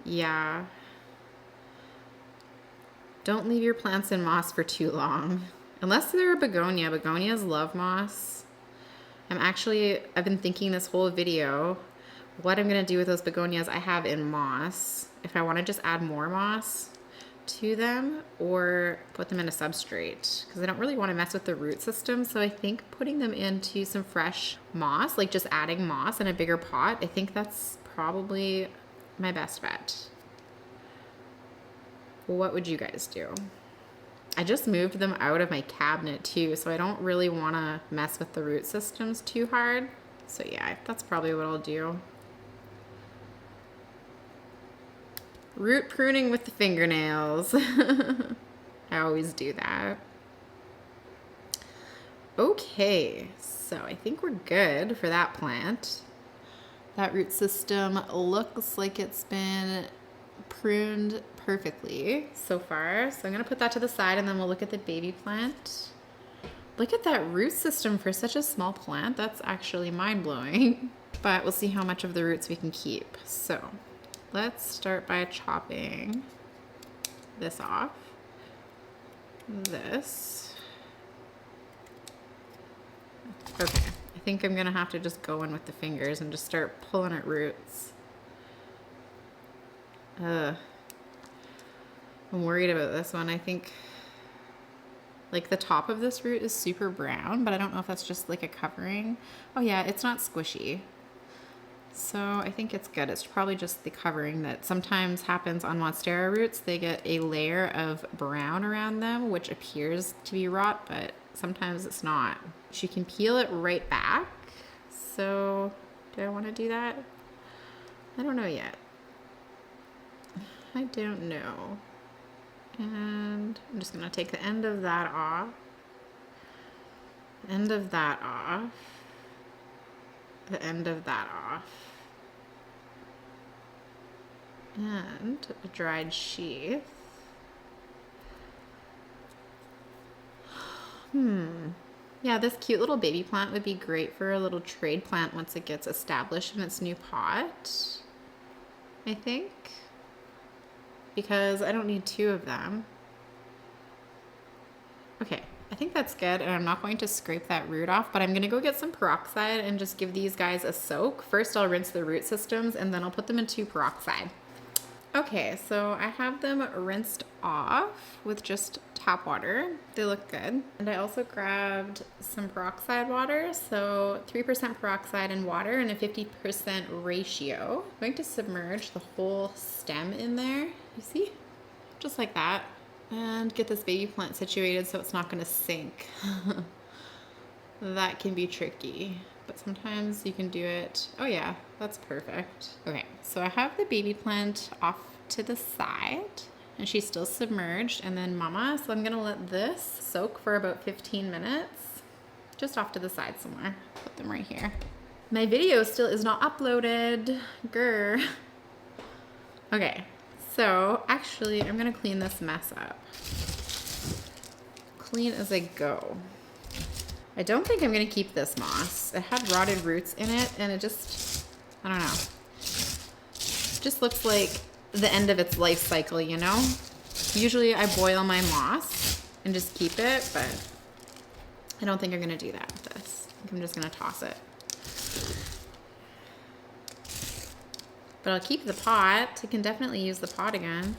Yeah. Don't leave your plants in moss for too long. Unless they're a begonia. Begonias love moss. I've been thinking this whole video what I'm gonna do with those begonias I have in moss. If I wanna just add more moss to them or put them in a substrate, because I don't really wanna mess with the root system. So I think putting them into some fresh moss, like just adding moss in a bigger pot, I think that's probably my best bet. What would you guys do? I just moved them out of my cabinet too, so I don't really want to mess with the root systems too hard. So yeah, that's probably what I'll do. Root pruning with the fingernails. I always do that. Okay, so I think we're good for that plant. That root system looks like it's been pruned perfectly so far. So I'm gonna put that to the side, and then we'll look at the baby plant. Look at that root system for such a small plant. That's actually mind-blowing. But we'll see how much of the roots we can keep. So let's start by chopping this off. This. Okay. I think I'm gonna have to just go in with the fingers and just start pulling at roots. I'm worried about this one. I think like the top of this root is super brown, but I don't know if that's just like a covering. Oh yeah, it's not squishy. So I think it's good. It's probably just the covering that sometimes happens on Monstera roots. They get a layer of brown around them, which appears to be rot, but sometimes it's not. You can peel it right back. So do I want to do that? I don't know yet. I don't know. And I'm just gonna take the end of that off. End of that off. The end of that off. And a dried sheath. Yeah, this cute little baby plant would be great for a little trade plant once it gets established in its new pot, I think. Because I don't need two of them. Okay, I think that's good, and I'm not going to scrape that root off, but I'm gonna go get some peroxide and just give these guys a soak. First, I'll rinse the root systems, and then I'll put them into peroxide. Okay, so I have them rinsed off with just tap water. They look good. And I also grabbed some peroxide water, so 3% peroxide in water and a 50% ratio. I'm going to submerge the whole stem in there, you see? Just like that. And get this baby plant situated so it's not gonna sink. That can be tricky, but sometimes you can do it. Oh yeah, that's perfect. Okay, so I have the baby plant off to the side and she's still submerged, and then mama, so I'm gonna let this soak for about 15 minutes, just off to the side somewhere. Put them right here. My video still is not uploaded, grr. Okay, so actually I'm gonna clean this mess up. Clean as I go. I don't think I'm gonna keep this moss. It had rotted roots in it and it just, I don't know. Just looks like the end of its life cycle, you know? Usually I boil my moss and just keep it, but I don't think I'm gonna do that with this. I think I'm just gonna toss it. But I'll keep the pot. I can definitely use the pot again.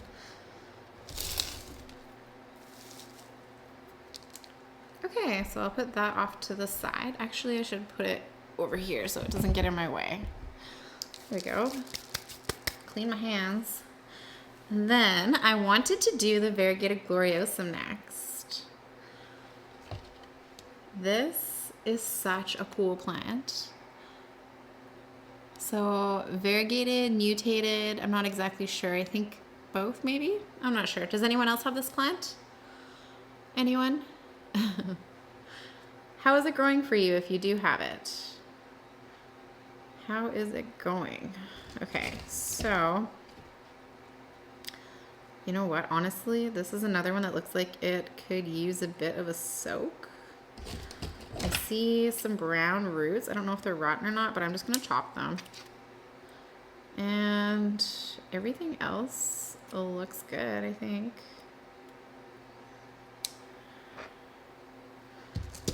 Okay, so I'll put that off to the side. Actually, I should put it over here so it doesn't get in my way. There we go. Clean my hands. And then I wanted to do the Variegated Gloriosum next. This is such a cool plant. So variegated, mutated, I'm not exactly sure. I think both maybe? I'm not sure. Does anyone else have this plant? Anyone? How is it growing for you if you do have it? How is it going? Okay, so you know what? Honestly, this is another one that looks like it could use a bit of a soak. I see some brown roots. I don't know if they're rotten or not, but I'm just gonna chop them. And everything else looks good, I think.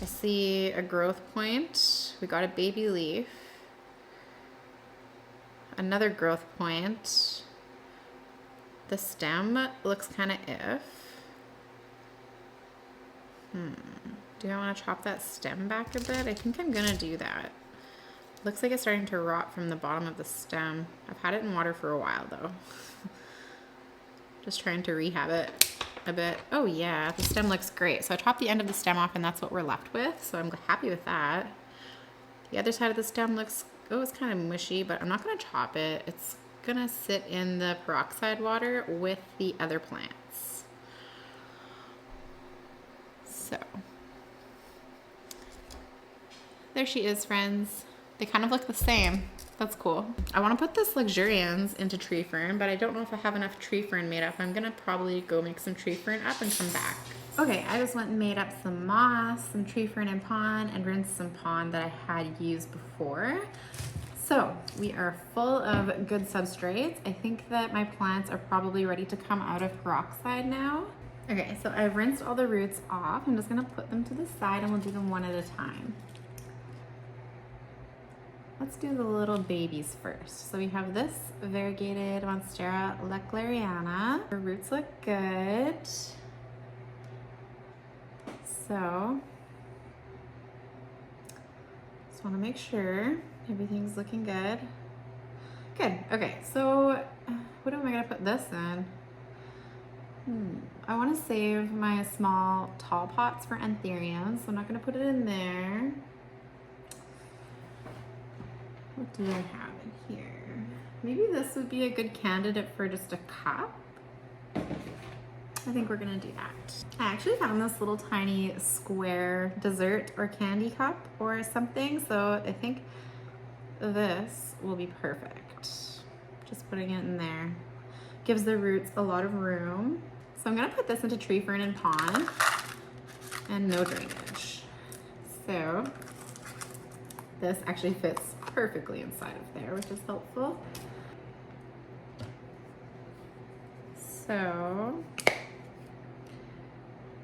I see a growth point. We got a baby leaf. Another growth point. The stem looks kind of iff. Do I want to chop that stem back a bit? I think I'm gonna do that. Looks like it's starting to rot from the bottom of the stem. I've had it in water for a while though. Just trying to rehab it a bit. Oh yeah, the stem looks great. So I chopped the end of the stem off and that's what we're left with. So I'm happy with that. The other side of the stem looks, oh, it's kind of mushy, but I'm not gonna chop it. It's gonna sit in the peroxide water with the other plants. So there she is, friends. They kind of look the same. That's cool. I want to put this Luxurians into tree fern, but I don't know if I have enough tree fern made up. I'm gonna probably go make some tree fern up and come back. Okay, I just went and made up some moss, some tree fern and pond, and rinsed some pond that I had used before. So we are full of good substrates. I think that my plants are probably ready to come out of peroxide now. Okay, so I've rinsed all the roots off. I'm just gonna put them to the side and we'll do them one at a time. Let's do the little babies first. So we have this variegated Monstera Lechleriana. The roots look good. So just want to make sure everything's looking good. Good. Okay, so what am I gonna put this in? I want to save my small tall pots for Anthurium, so I'm not gonna put it in there. What do I have in here? Maybe this would be a good candidate for just a cup. I think we're gonna do that. I actually found this little tiny square dessert or candy cup or something, so I think this will be perfect. Just putting it in there. Gives the roots a lot of room. So I'm gonna put this into tree fern and pond and no drainage. So this actually fits perfectly inside of there, which is helpful. So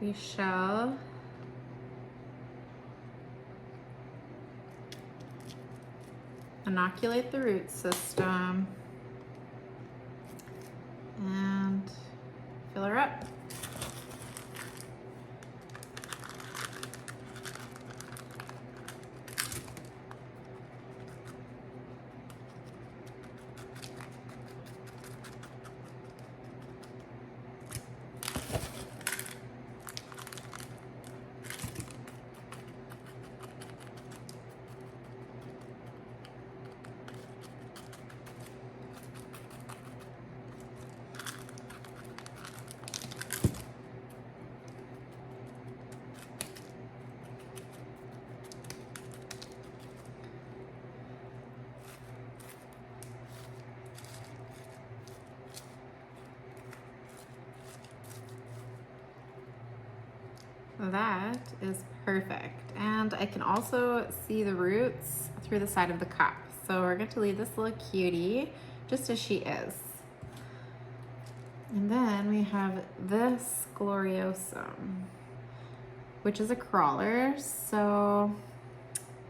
we shall inoculate the root system fill her up. That is perfect. And I can also see the roots through the side of the cup. So we're going to leave this little cutie just as she is. And then we have this Gloriosum, which is a crawler. So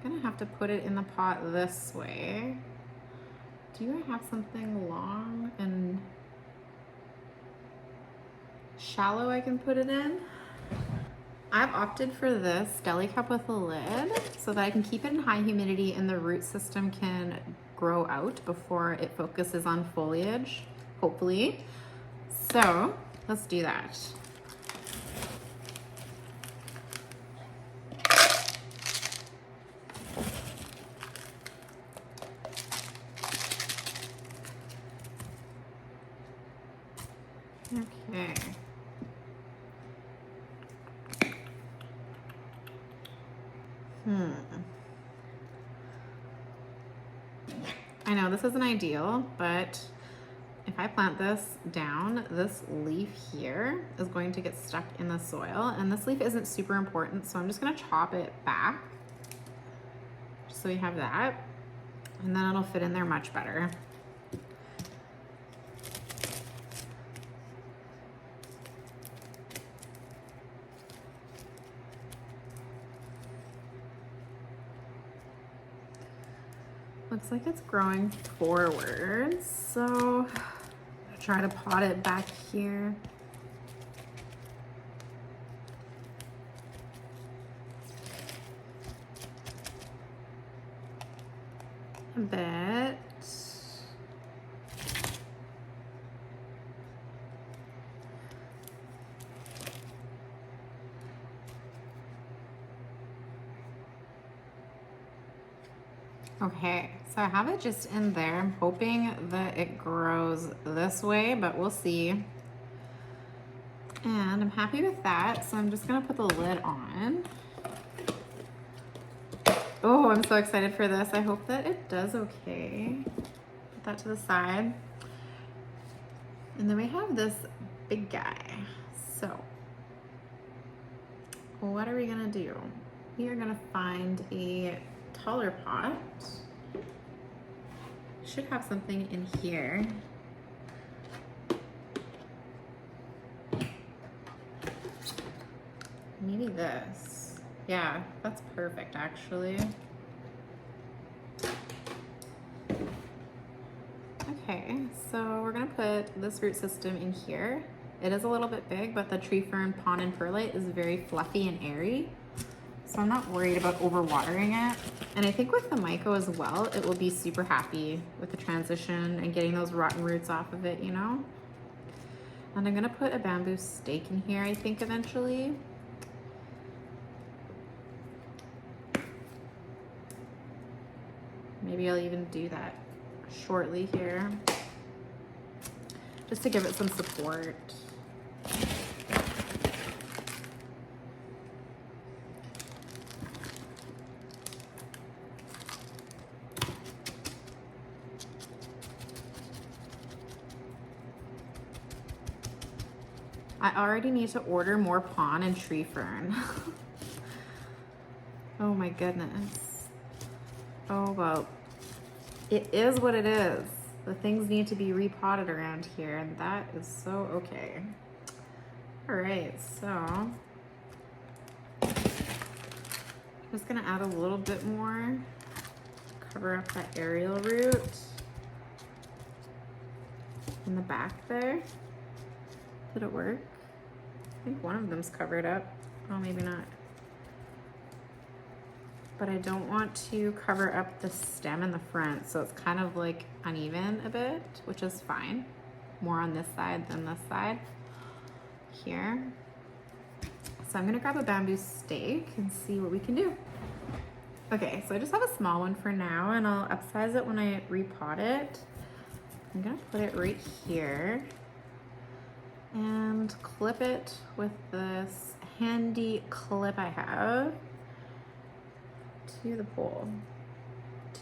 I'm gonna have to put it in the pot this way. Do I have something long and shallow I can put it in? I've opted for this deli cup with a lid so that I can keep it in high humidity and the root system can grow out before it focuses on foliage, hopefully. So let's do that. Okay. I know this isn't ideal, but if I plant this down, this leaf here is going to get stuck in the soil, and this leaf isn't super important, so I'm just gonna chop it back just so we have that, and then it'll fit in there much better. Looks like it's growing forward, so I'll try to pot it back here. A bit. Okay, so I have it just in there. I'm hoping that it grows this way, but we'll see. And I'm happy with that, so I'm just gonna put the lid on. Oh, I'm so excited for this. I hope that it does okay. Put that to the side. And then we have this big guy. So, what are we gonna do? We are gonna find a taller pot. Should have something in here. Maybe this. Yeah, that's perfect actually. Okay, so we're gonna put this root system in here. It is a little bit big, but the tree fern, pond, and perlite is very fluffy and airy. So I'm not worried about overwatering it. And I think with the myco as well, it will be super happy with the transition and getting those rotten roots off of it, you know? And I'm gonna put a bamboo stake in here, I think, eventually. Maybe I'll even do that shortly here, just to give it some support. I already need to order more pond and tree fern. Oh my goodness. Oh well, it is what it is. The things need to be repotted around here, and that is so okay. All right, so I'm just gonna add a little bit more, cover up that aerial root in the back there. Did it work? I think one of them's covered up. Oh, maybe not. But I don't want to cover up the stem in the front, so it's kind of like uneven a bit, which is fine. More on this side than this side here. So I'm gonna grab a bamboo stake and see what we can do. Okay, so I just have a small one for now, and I'll upsize it when I repot it. I'm gonna put it right here and clip it with this handy clip I have to the pole,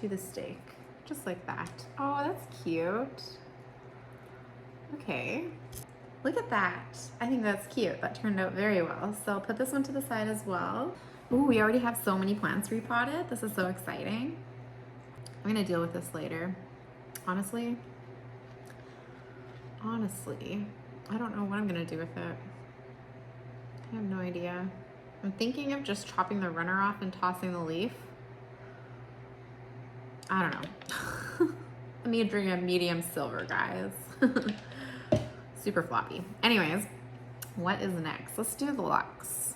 to the stake, just like that. Oh, that's cute. Okay, look at that. I think that's cute. That turned out very well. So I'll put this one to the side as well. Ooh, we already have so many plants repotted. This is so exciting. I'm gonna deal with this later. Honestly, I don't know what I'm gonna do with it. I have no idea. I'm thinking of just chopping the runner off and tossing the leaf. I don't know. I'm doing a medium silver, guys. Super floppy. Anyways, what is next? Let's do the Lux.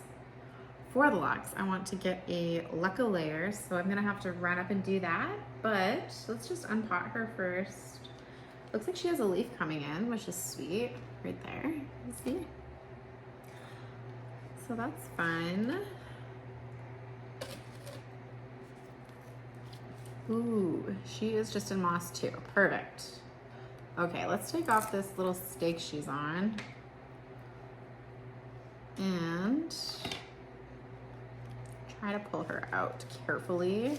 For the Lux, I want to get a Lecca layer, so I'm gonna have to run up and do that, but let's just unpot her first. Looks like she has a leaf coming in, which is sweet, right there, you see? So that's fun. Ooh, she is just in moss too, perfect. Okay, let's take off this little stake she's on. And try to pull her out carefully.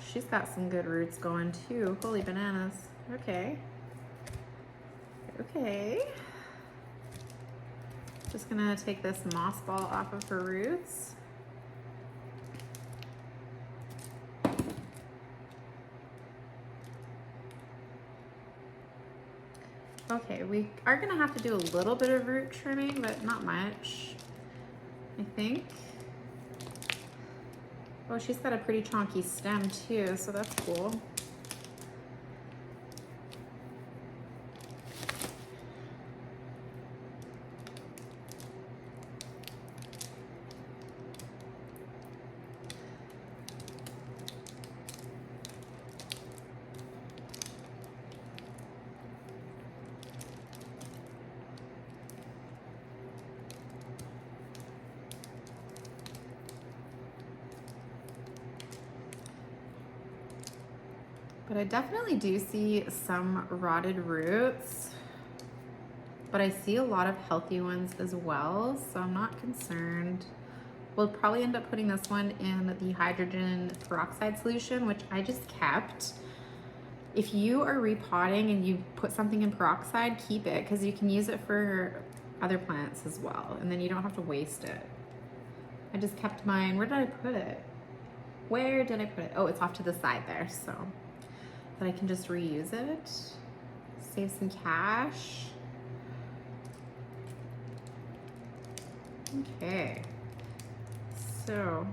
She's got some good roots going too. Holy bananas. Okay. Okay. Just gonna take this moss ball off of her roots. Okay, we are gonna have to do a little bit of root trimming, but not much, I think. Oh, she's got a pretty chonky stem too, so that's cool. But I definitely do see some rotted roots, but I see a lot of healthy ones as well, so I'm not concerned. We'll probably end up putting this one in the hydrogen peroxide solution, which I just kept. If you are repotting and you put something in peroxide, keep it, because you can use it for other plants as well, and then you don't have to waste it. I just kept mine. Where did I put it? Where did I put it? Oh, it's off to the side there, so that I can just reuse it, save some cash. Okay, so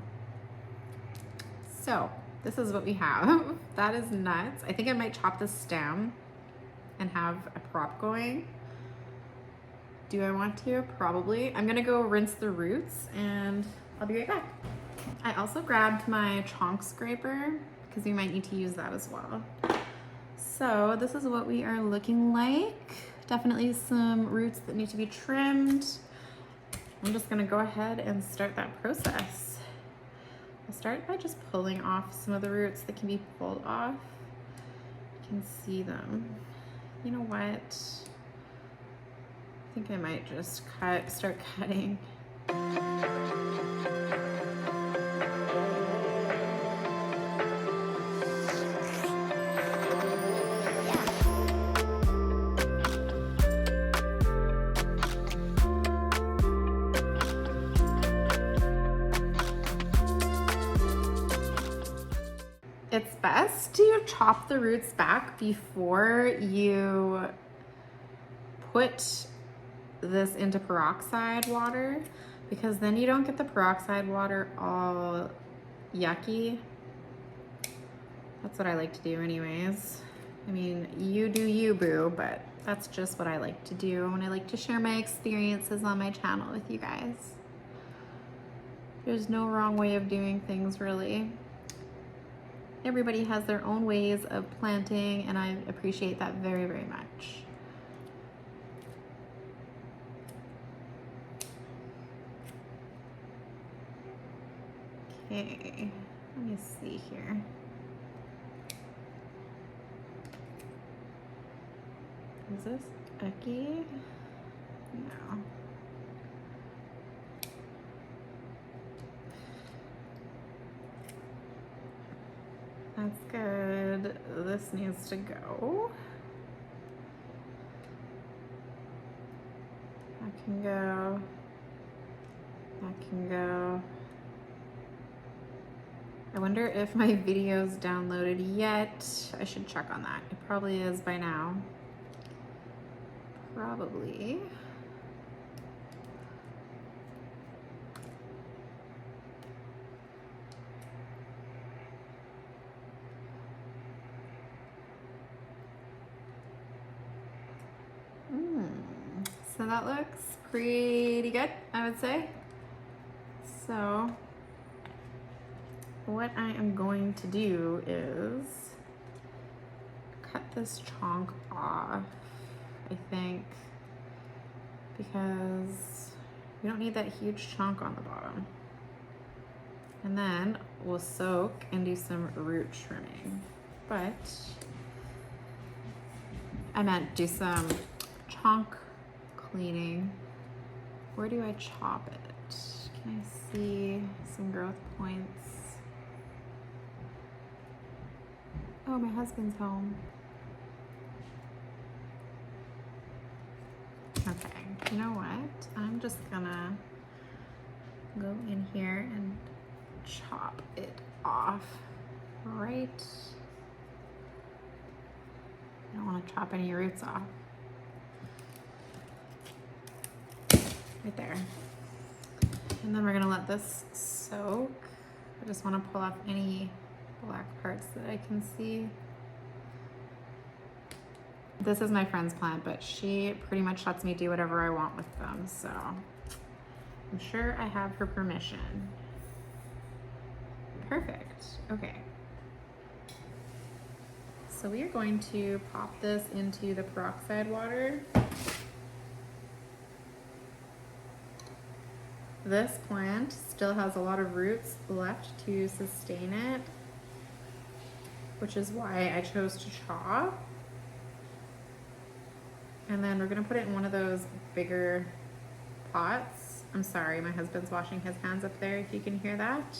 this is what we have. That is nuts. I think I might chop the stem and have a prop going. Do I want to? Probably. I'm gonna go rinse the roots and I'll be right back. I also grabbed my chonk scraper because we might need to use that as well. So this is what we are looking like. Definitely some roots that need to be trimmed. I'm just gonna go ahead and start that process. I'll start by just pulling off some of the roots that can be pulled off. You can see them. You know what? I think I might just start cutting. It's best to chop the roots back before you put this into peroxide water, because then you don't get the peroxide water all yucky. That's what I like to do anyways. I mean, you do you, boo, but That's just what I like to do, and I like to share my experiences on my channel with you guys. There's no wrong way of doing things, really. Everybody has their own ways of planting, and I appreciate that very, very much. Okay, let me see here. Is this icky? No. That's good. This needs to go. That can go. That can go. I wonder if my video's downloaded yet. I should check on that. It probably is by now. Probably. So that looks pretty good, I would say. So what I am going to do is cut this chonk off, I think, because we don't need that huge chunk on the bottom. And then we'll soak and do some root trimming. But I meant do some chonk cleaning. Where do I chop it? Can I see some growth points? Oh, my husband's home. Okay, you know what? I'm just gonna go in here and chop it off right. I don't want to chop any roots off. Right there. And then we're gonna let this soak. I just want to pull off any black parts that I can see. This is my friend's plant, but she pretty much lets me do whatever I want with them, so I'm sure I have her permission. Perfect. Okay. So we are going to pop this into the peroxide water. This plant still has a lot of roots left to sustain it, which is why I chose to chop. And then we're gonna put it in one of those bigger pots. I'm sorry, my husband's washing his hands up there, if you can hear that.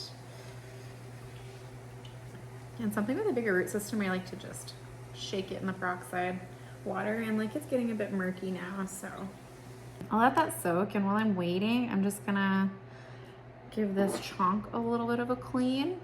And something with a bigger root system, I like to just shake it in the peroxide water, and like it's getting a bit murky now, so I'll let that soak. And while I'm waiting, I'm just gonna give this chonk a little bit of a clean.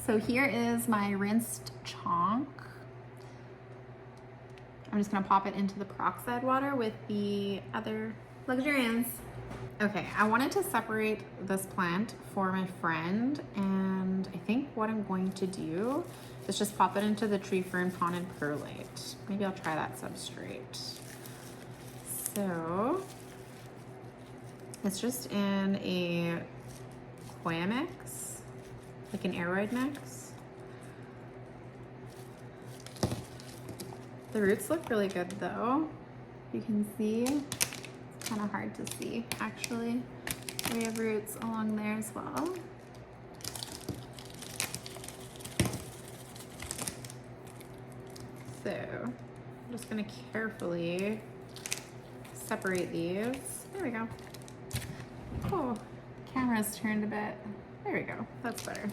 So here is my rinsed chonk. I'm just gonna pop it into the peroxide water with the other Luxurians. Okay, I wanted to separate this plant for my friend, and I think what I'm going to do is just pop it into the tree fern pond and perlite. Maybe I'll try that substrate. So it's just in a Hoya mix, like an aeroid mix. The roots look really good though. You can see, it's kind of hard to see actually. We have roots along there as well. So I'm just gonna carefully separate these. There we go. Oh, camera's turned a bit. There we go, that's better.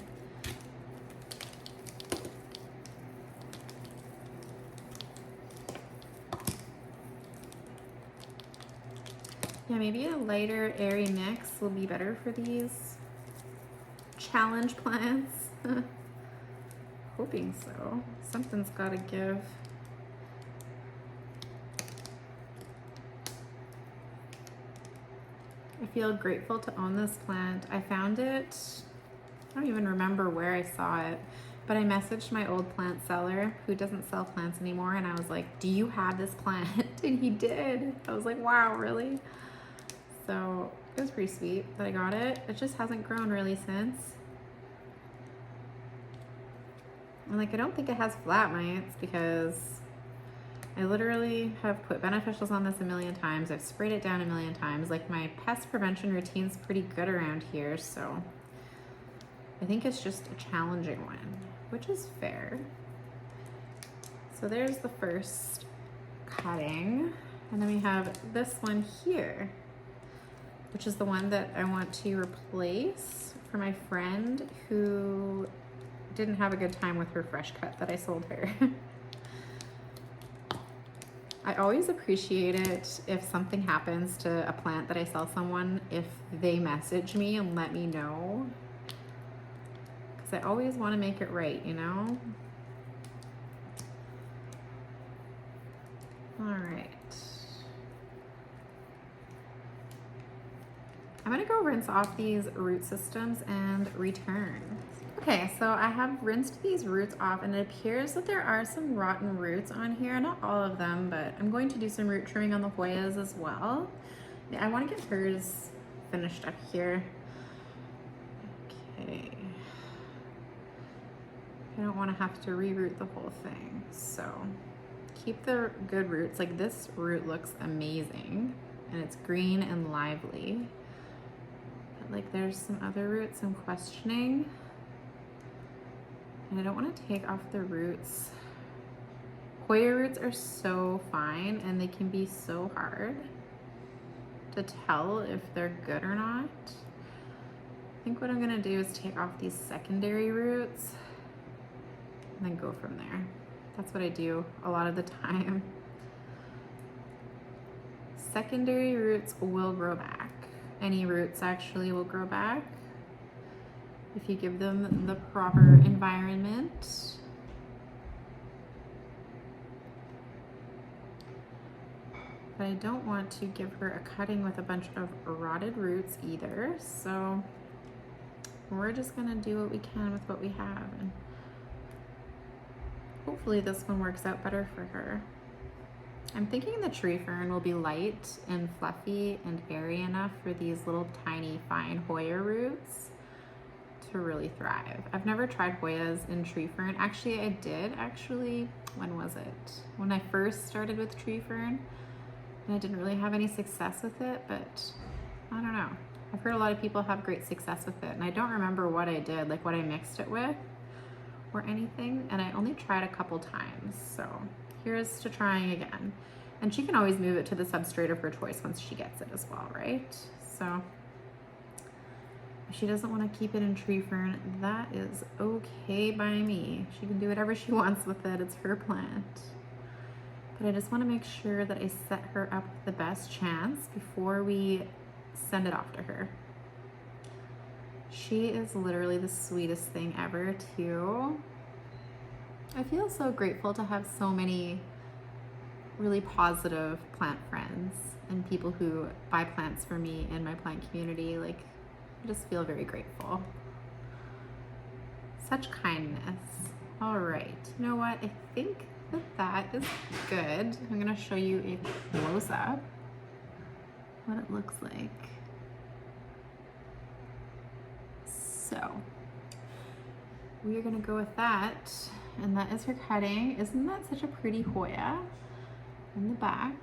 Yeah, maybe a lighter, airy mix will be better for these challenge plants. Hoping so. Something's gotta give. I feel grateful to own this plant. I found it, I don't even remember where I saw it, but I messaged my old plant seller who doesn't sell plants anymore, and I was like, do you have this plant? And he did. I was like, wow, really? So it was pretty sweet that I got it. It just hasn't grown really since. And like, I don't think it has flat mites because I literally have put beneficials on this a million times. I've sprayed it down a million times. Like, my pest prevention routine's pretty good around here, so I think it's just a challenging one, which is fair. So there's the first cutting. And then we have this one here, which is the one that I want to replace for my friend who didn't have a good time with her fresh cut that I sold her. I always appreciate it if something happens to a plant that I sell someone, if they message me and let me know, because I always want to make it right, you know? All right. I'm gonna go rinse off these root systems and return. Okay, so I have rinsed these roots off, and it appears that there are some rotten roots on here. Not all of them, but I'm going to do some root trimming on the Hoyas as well. Yeah, I want to get hers finished up here. Okay. I don't want to have to reroot the whole thing, so keep the good roots. Like, this root looks amazing, and it's green and lively. But like, there's some other roots I'm questioning. And I don't want to take off the roots. Hoya roots are so fine, and they can be so hard to tell if they're good or not. I think what I'm gonna do is take off these secondary roots and then go from there. That's what I do a lot of the time. Secondary roots will grow back. Any roots actually will grow back if you give them the proper environment. But I don't want to give her a cutting with a bunch of rotted roots either, so we're just gonna do what we can with what we have, and hopefully this one works out better for her. I'm thinking the tree fern will be light and fluffy and airy enough for these little tiny fine Hoya roots to really thrive. I've never tried Hoyas in tree fern. Actually, I did when was it? When I first started with tree fern, and I didn't really have any success with it, but I don't know. I've heard a lot of people have great success with it, and I don't remember what I did, like what I mixed it with or anything, and I only tried a couple times, so here's to trying again. And she can always move it to the substrate of her choice once she gets it as well, right? So if she doesn't want to keep it in tree fern, that is okay by me. She can do whatever she wants with it. It's her plant. But I just want to make sure that I set her up the best chance before we send it off to her. She is literally the sweetest thing ever too. I feel so grateful to have so many really positive plant friends and people who buy plants for me in my plant community. Like, I just feel very grateful. Such kindness. All right, you know what? I think that is good. I'm gonna show you a close-up what it looks like. So we are gonna go with that, and that is her cutting. Isn't that such a pretty Hoya in the back?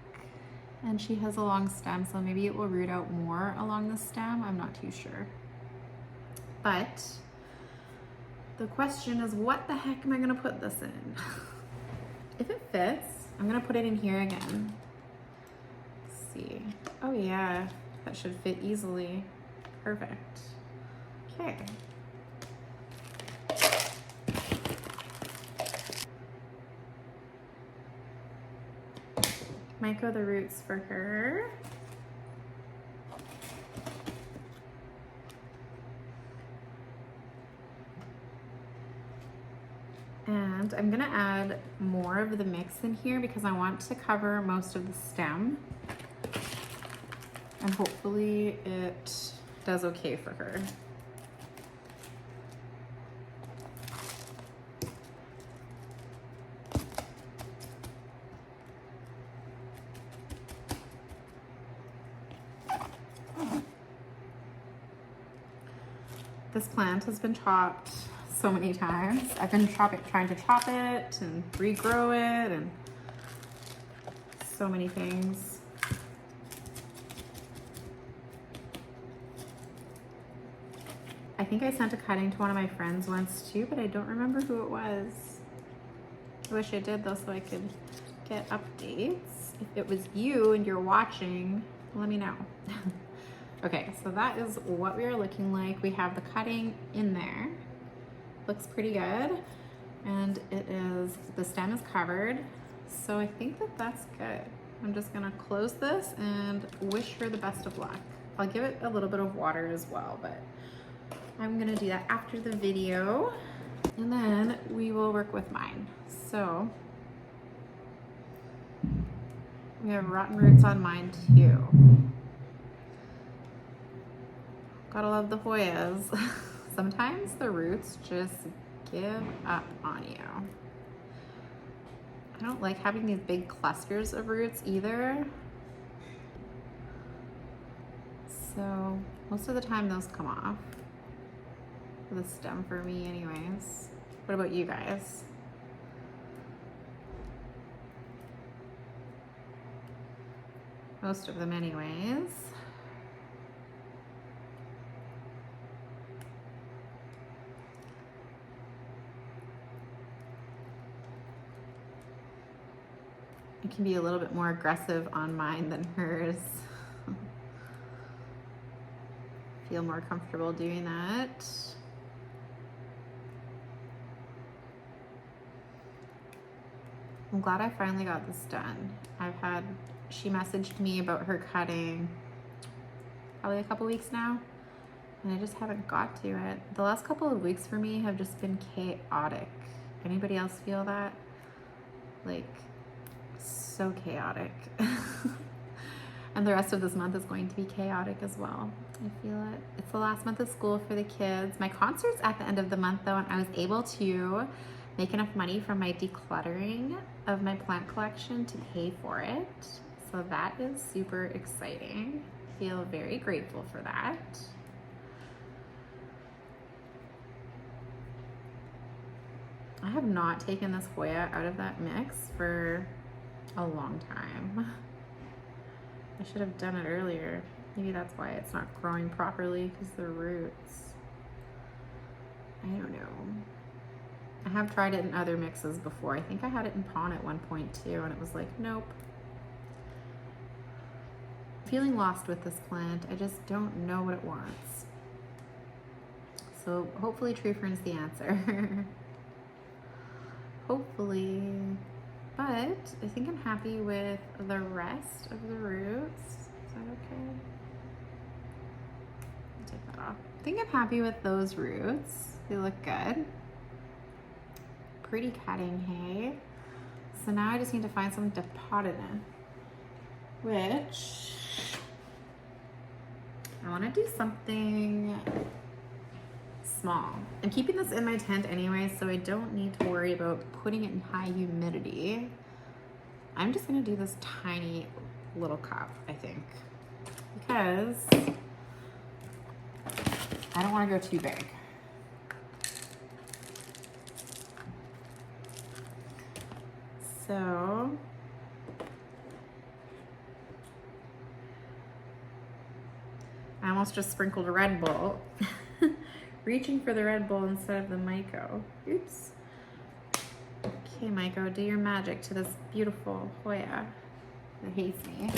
And she has a long stem, so maybe it will root out more along the stem. I'm not too sure. But the question is, what the heck am I gonna put this in? If it fits, I'm gonna put it in here again. Let's see. Oh yeah, that should fit easily. Perfect. Okay. Might go the roots for her. And I'm gonna add more of the mix in here because I want to cover most of the stem. And hopefully it does okay for her. This plant has been chopped so many times. I've been trying to chop it and regrow it and so many things. I think I sent a cutting to one of my friends once too, but I don't remember who it was. I wish I did though, so I could get updates. If it was you and you're watching, let me know. Okay, so that is what we are looking like. We have the cutting in there. Looks pretty good. And the stem is covered. So I think that that's good. I'm just gonna close this and wish her the best of luck. I'll give it a little bit of water as well, but I'm gonna do that after the video. And then we will work with mine. So we have rotten roots on mine too. Gotta love the Hoyas. Sometimes the roots just give up on you. I don't like having these big clusters of roots either. So most of the time those come off the stem for me anyways. What about you guys? Most of them anyways. I can be a little bit more aggressive on mine than hers. Feel more comfortable doing that. I'm glad I finally got this done. She messaged me about her cutting probably a couple weeks now, and I just haven't got to it. The last couple of weeks for me have just been chaotic. Anybody else feel that? Like, so chaotic. And the rest of this month is going to be chaotic as well. I feel it. It's the last month of school for the kids. My concert's at the end of the month though, and I was able to make enough money from my decluttering of my plant collection to pay for it. So that is super exciting. Feel very grateful for that. I have not taken this Hoya out of that mix for a long time. I should have done it earlier. Maybe that's why it's not growing properly, because the roots. I don't know. I have tried it in other mixes before. I think I had it in Pon at one point too, and it was like, nope. Feeling lost with this plant. I just don't know what it wants. So hopefully tree fern's the answer. Hopefully. But I think I'm happy with the rest of the roots. Is that okay? I'll take that off. I think I'm happy with those roots. They look good. Pretty cutting, hey? So now I just need to find something to pot it in, which I want to do something small. I'm keeping this in my tent anyway, so I don't need to worry about putting it in high humidity. I'm just gonna do this tiny little cup, I think, because I don't wanna go too big. So, I almost just sprinkled a Red Bull. Reaching for the Red Bull instead of the Myco. Oops. Okay, Myco, do your magic to this beautiful Hoya that hates me.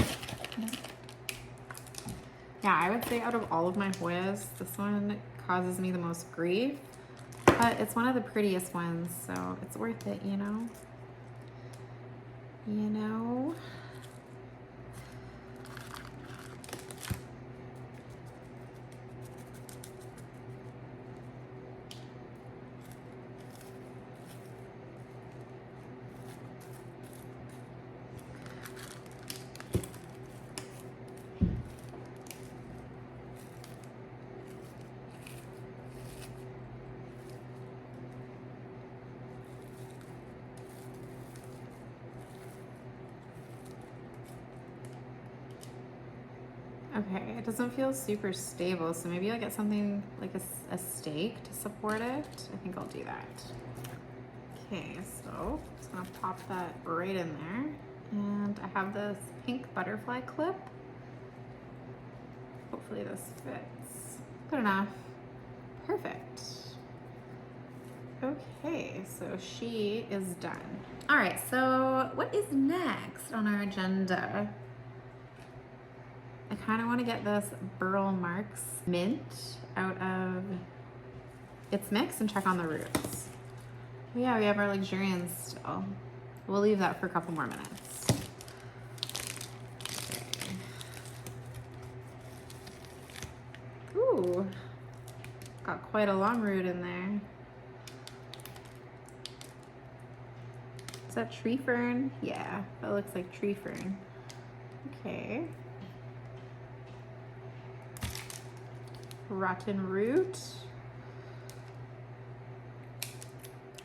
Yeah, I would say out of all of my Hoyas, this one causes me the most grief, but it's one of the prettiest ones, so it's worth it, you know? You know? Okay, it doesn't feel super stable, so maybe I'll get something like a stake to support it. I think I'll do that. Okay, so I'm just gonna pop that right in there. And I have this pink butterfly clip. Hopefully this fits. Good enough. Perfect. Okay, so she is done. All right, so what is next on our agenda? I kind of want to get this Burle Marx mint out of its mix and check on the roots. But yeah, we have our Luxurians still. We'll leave that for a couple more minutes. Okay. Ooh, got quite a long root in there. Is that tree fern? Yeah, that looks like tree fern. Okay. Rotten root.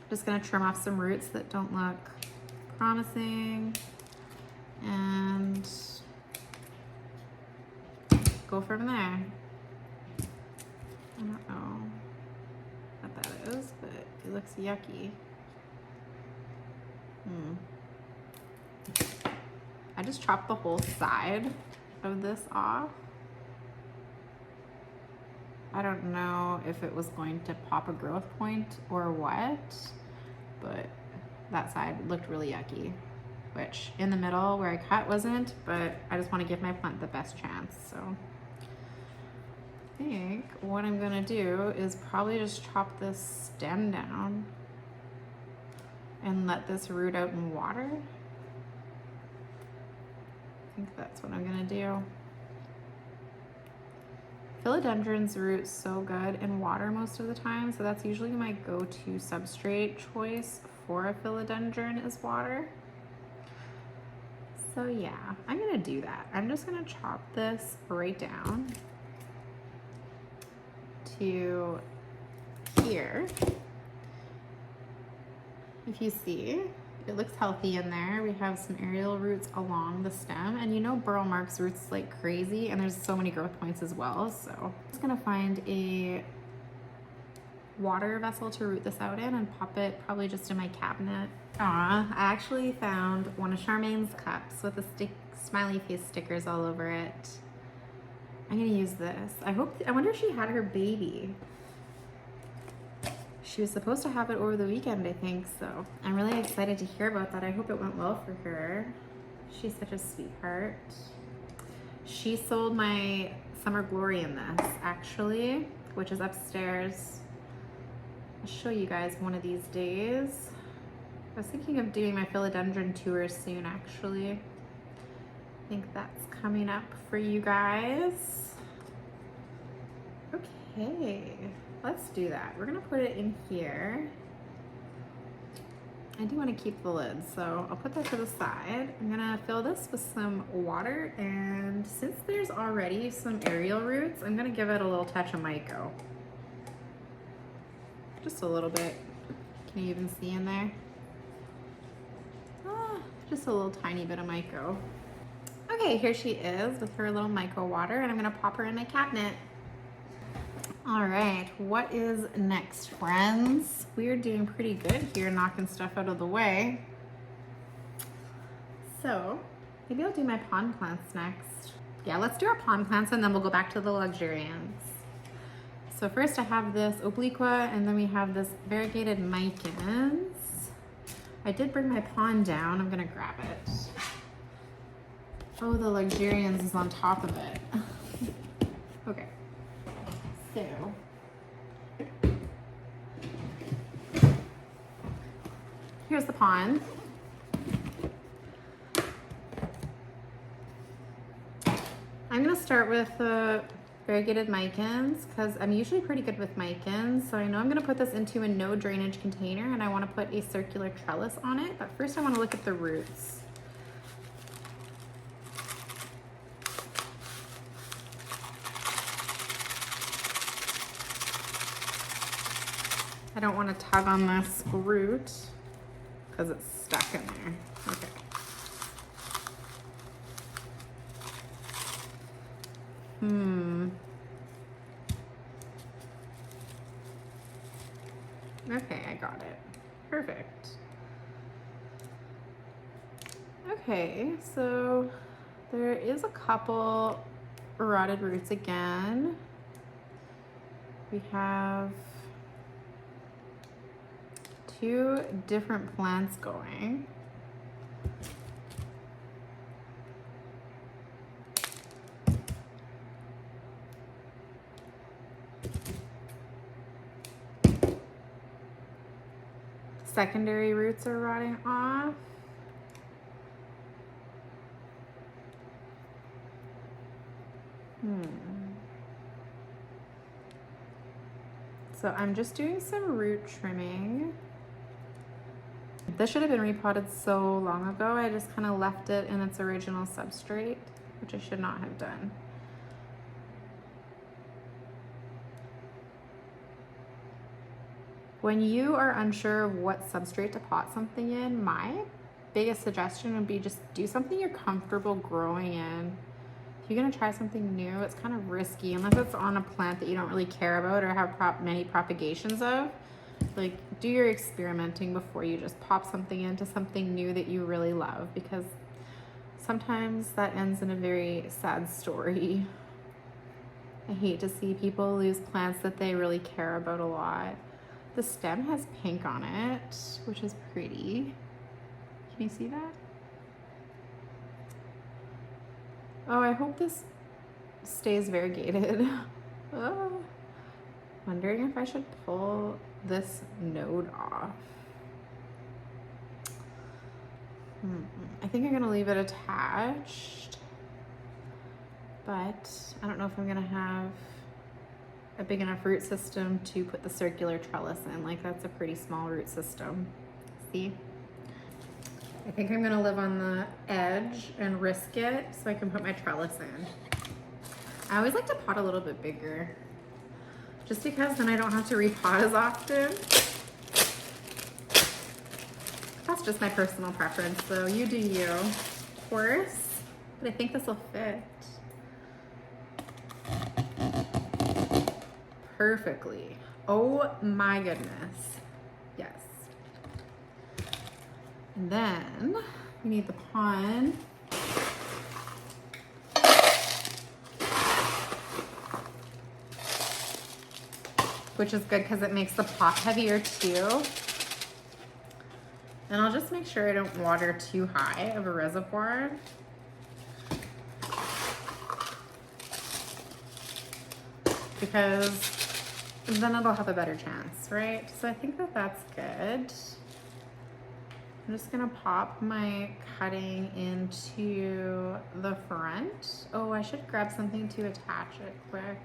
Just gonna trim off some roots that don't look promising and go from there. I don't know what that is, but it looks yucky. I just chopped the whole side of this off. I don't know if it was going to pop a growth point or what, but that side looked really yucky, which in the middle where I cut wasn't, but I just want to give my plant the best chance. So I think what I'm gonna do is probably just chop this stem down and let this root out in water. I think that's what I'm gonna do. Philodendrons root so good in water most of the time, so that's usually my go-to substrate choice for a philodendron is water. So yeah, I'm gonna do that. I'm just gonna chop this right down to here. If you see, it looks healthy in there. We have some aerial roots along the stem, and you know Burle Marx roots like crazy, and there's so many growth points as well. So I'm just gonna find a water vessel to root this out in and pop it probably just in my cabinet. I actually found one of Charmaine's cups with the smiley face stickers all over it. I'm gonna use this. I wonder if she had her baby. She was supposed to have it over the weekend, I think, so I'm really excited to hear about that. I hope it went well for her. She's such a sweetheart. She sold my summer glory in this, actually, which is upstairs. I'll show you guys one of these days. I was thinking of doing my philodendron tour soon, actually. I think that's coming up for you guys. Okay. Let's do that. We're gonna put it in here. I do want to keep the lid, so I'll put that to the side. I'm gonna fill this with some water, and since there's already some aerial roots, I'm gonna give it a little touch of Myco. just a little bit. Can you even see in there? Just a little tiny bit of myco. Okay, here she is with her little myco water, and I'm gonna pop her in my cabinet. All right, what is next, friends? We're doing pretty good here, knocking stuff out of the way. So maybe I'll do my pond plants next. Yeah, let's do our pond plants and then we'll go back to the Luxurians. So first I have this Obliqua, and then we have this Variegated Micans. I did bring my pond down. I'm gonna grab it. Oh, the Luxurians is on top of it. Okay. So, here's the pond. I'm gonna start with the Variegated Micans because I'm usually pretty good with Micans. So I know I'm gonna put this into a no drainage container, and I wanna put a circular trellis on it. But first I wanna look at the roots. I don't want to tug on this root because it's stuck in there. Okay. Okay, I got it. Perfect. Okay, so there is a couple rotted roots again. We have 2 different plants going. Secondary roots are rotting off. So I'm just doing some root trimming. This should have been repotted so long ago. I just kind of left it in its original substrate, which I should not have done. When you are unsure of what substrate to pot something in, my biggest suggestion would be just do something you're comfortable growing in. If you're gonna try something new, it's kind of risky unless it's on a plant that you don't really care about or have many propagations of. Like, do your experimenting before you just pop something into something new that you really love, because sometimes that ends in a very sad story. I hate to see people lose plants that they really care about a lot. The stem has pink on it, which is pretty. Can you see that? Oh, I hope this stays variegated. Oh, wondering if I should pull this node off. I think I'm gonna leave it attached, but I don't know if I'm gonna have a big enough root system to put the circular trellis in. Like, that's a pretty small root system. See? I think I'm gonna live on the edge and risk it so I can put my trellis in. I always like to pot a little bit bigger, just because then I don't have to repot as often. That's just my personal preference, so you do you, of course. But I think this will fit perfectly. Oh my goodness. Yes. And then we need the pond. Which is good because it makes the pot heavier too. And I'll just make sure I don't water too high of a reservoir. Because then it'll have a better chance, right? So I think that that's good. I'm just gonna pop my cutting into the front. Oh, I should grab something to attach it quick.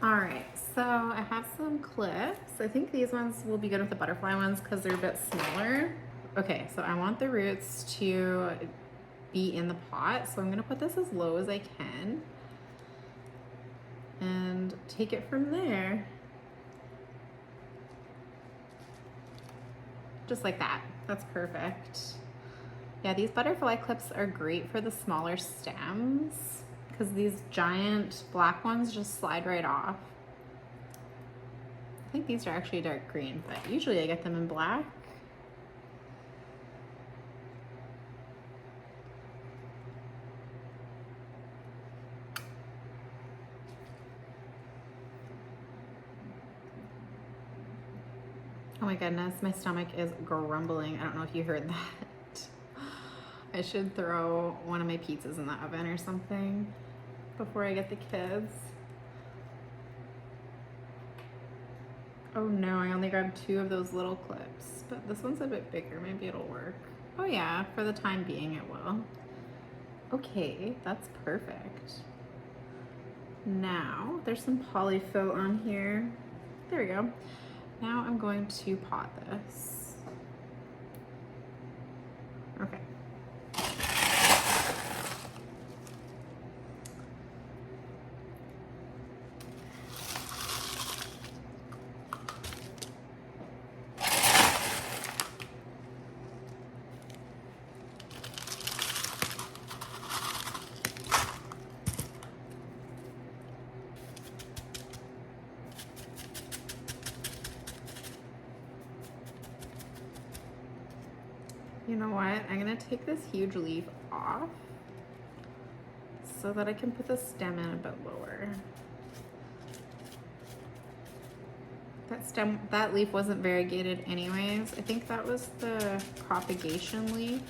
All right, so I have some clips. I think these ones will be good with the butterfly ones because they're a bit smaller. Okay, so I want the roots to be in the pot. So I'm gonna put this as low as I can and take it from there. just like that. That's perfect. Yeah, these butterfly clips are great for the smaller stems because these giant black ones just slide right off. I think these are actually dark green, but usually I get them in black. Oh my goodness, my stomach is grumbling. I don't know if you heard that. I should throw one of my pizzas in the oven or something before I get the kids. Oh no, I only grabbed 2 of those little clips, but this one's a bit bigger. Maybe it'll work. Oh yeah, for the time being it will. Okay, that's perfect. Now, there's some polyfill on here. There we go. Now I'm going to pot this. Okay. You know what? I'm gonna take this huge leaf off so that I can put the stem in a bit lower. That leaf wasn't variegated anyways. I think that was the propagation leaf.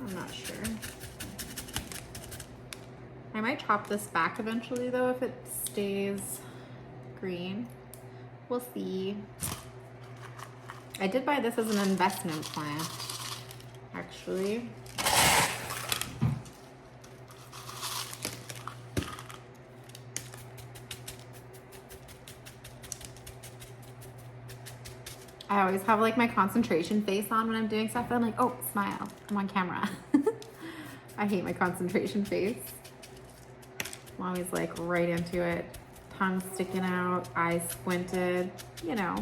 I'm not sure. I might chop this back eventually though if it stays green. We'll see. I did buy this as an investment plant, actually. I always have like my concentration face on when I'm doing stuff. I'm like, oh, smile, I'm on camera. I hate my concentration face. I'm always like right into it. Tongue sticking out, eyes squinted, you know.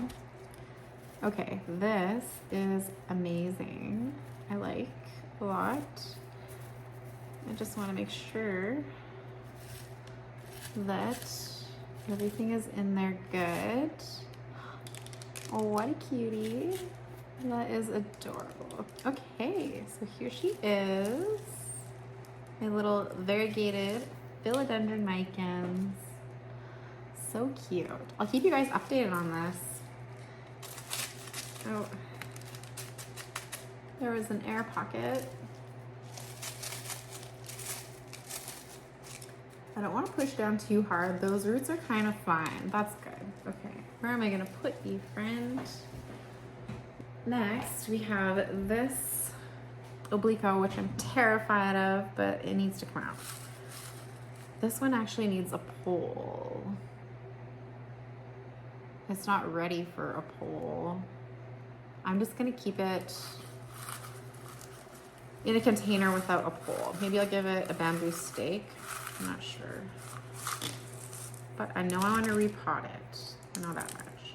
Okay, this is amazing. I like a lot. I just want to make sure that everything is in there good. Oh, what a cutie. That is adorable. Okay, so here she is. My little variegated Philodendron Micans. So cute. I'll keep you guys updated on this. Oh, there was an air pocket. I don't want to push down too hard. Those roots are kind of fine. That's good. Okay, where am I gonna put you, friend? Next, we have this Obliqua, which I'm terrified of, but it needs to come out. This one actually needs a pole. It's not ready for a pole. I'm just gonna keep it in a container without a pole. Maybe I'll give it a bamboo stake. I'm not sure. But I know I want to repot it. I know that much.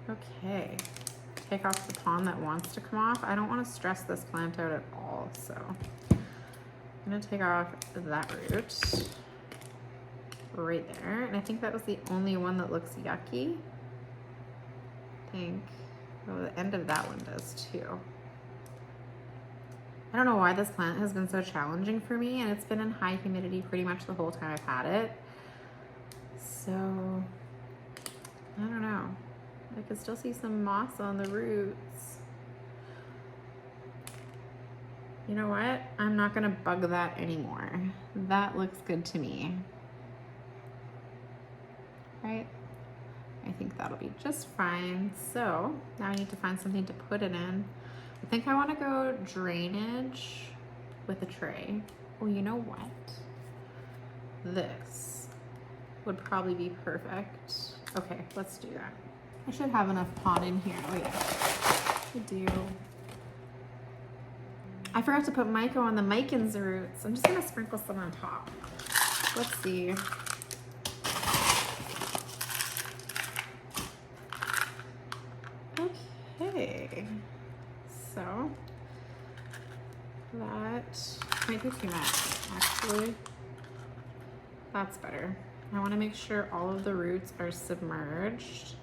Okay. Take off the pond that wants to come off. I don't want to stress this plant out at all, so I'm gonna take off that root right there. And I think that was the only one that looks yucky. I think, oh, the end of that one does too. I don't know why this plant has been so challenging for me, and it's been in high humidity pretty much the whole time I've had it. So, I don't know. I can still see some moss on the roots. You know what? I'm not gonna bug that anymore. That looks good to me. Right? I think that'll be just fine. So now I need to find something to put it in. I think I want to go drainage with a tray. Oh, you know what? This would probably be perfect. Okay, let's do that. I should have enough pot in here. Oh yeah, I do. I forgot to put Myco on the Micans roots. I'm just gonna sprinkle some on top. Let's see. Okay, so that might be too much, actually. That's better. I want to make sure all of the roots are submerged.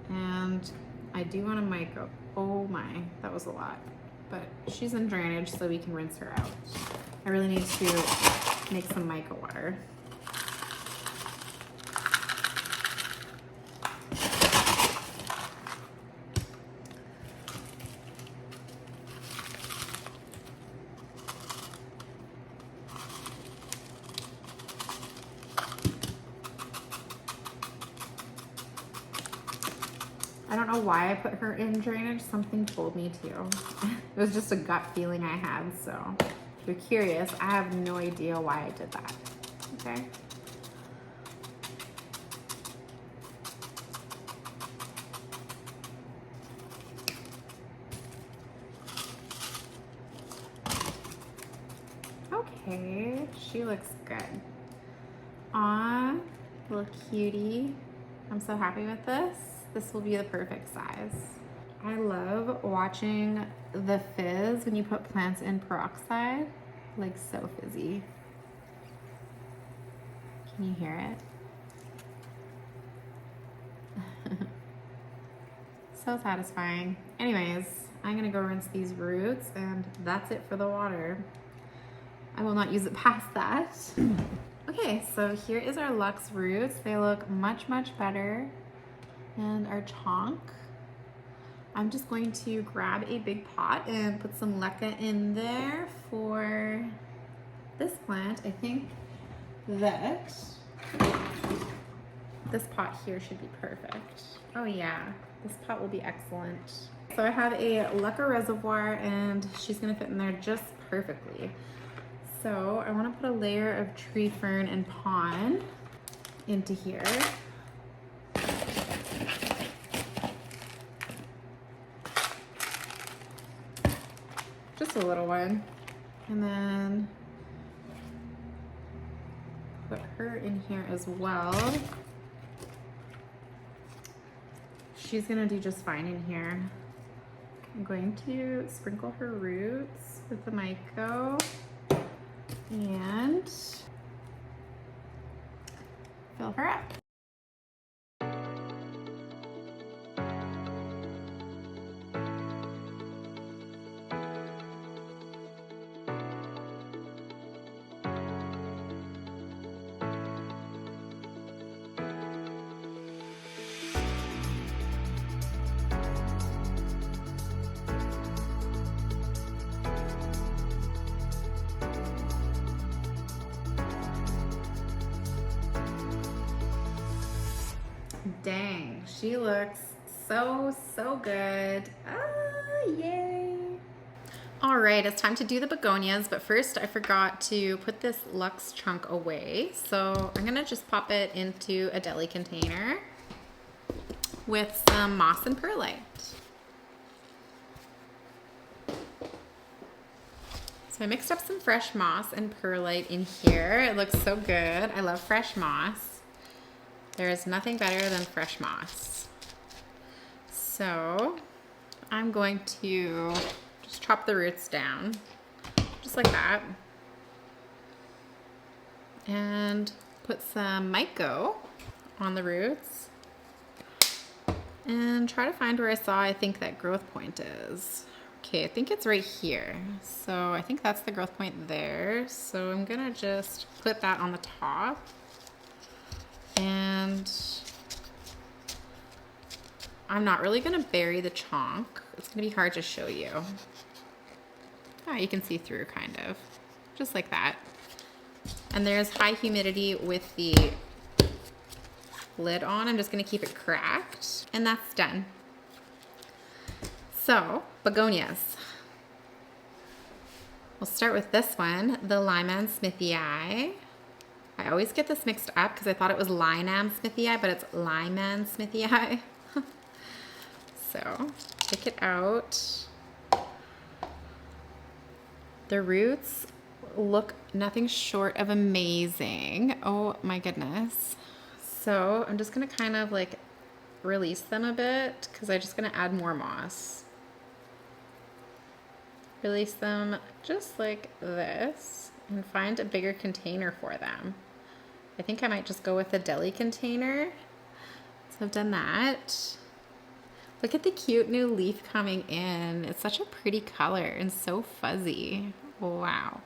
And I do want to mica. Oh my, that was a lot. But she's in drainage, so we can rinse her out. I really need to make some mica water. I don't know why I put her in drainage. Something told me to. It was just a gut feeling I had. So if you're curious, I have no idea why I did that. Okay. Okay, she looks good. Aw, little cutie. I'm so happy with this. This will be the perfect size. I love watching the fizz when you put plants in peroxide. Like so fizzy. Can you hear it? So satisfying. Anyways, I'm gonna go rinse these roots and that's it for the water. I will not use it past that. Okay, so here is our Lux roots. They look much, much better. And our Chonk. I'm just going to grab a big pot and put some leca in there for this plant. I think that this pot here should be perfect. Oh yeah, this pot will be excellent. So I have a leca reservoir and she's gonna fit in there just perfectly. So I wanna put a layer of tree fern and pon into here. Just a little one. And then put her in here as well. She's gonna do just fine in here. I'm going to sprinkle her roots with the mico and fill her up. Dang, she looks so good. Ah, yay. All right, it's time to do the begonias, but first I forgot to put this Lux chunk away. So I'm gonna just pop it into a deli container with some moss and perlite. So I mixed up some fresh moss and perlite in here. It looks so good. I love fresh moss. There is nothing better than fresh moss. So I'm going to just chop the roots down, just like that. And put some mico on the roots. And try to find where I think that growth point is. Okay, I think it's right here. So I think that's the growth point there. So I'm gonna just put that on the top. And I'm not really gonna bury the chonk. It's gonna be hard to show you. Ah, you can see through kind of, just like that. And there's high humidity with the lid on. I'm just gonna keep it cracked and that's done. So, begonias. We'll start with this one, the Lyman-Smithii. I always get this mixed up because I thought it was Lyman-Smithii, but it's Lyman-Smithii. So, take it out. The roots look nothing short of amazing. Oh my goodness. So, I'm just gonna kind of like release them a bit because I'm just gonna add more moss. Release them just like this and find a bigger container for them. I think I might just go with a deli container. So I've done that. Look at the cute new leaf coming in. It's such a pretty color and so fuzzy. Wow.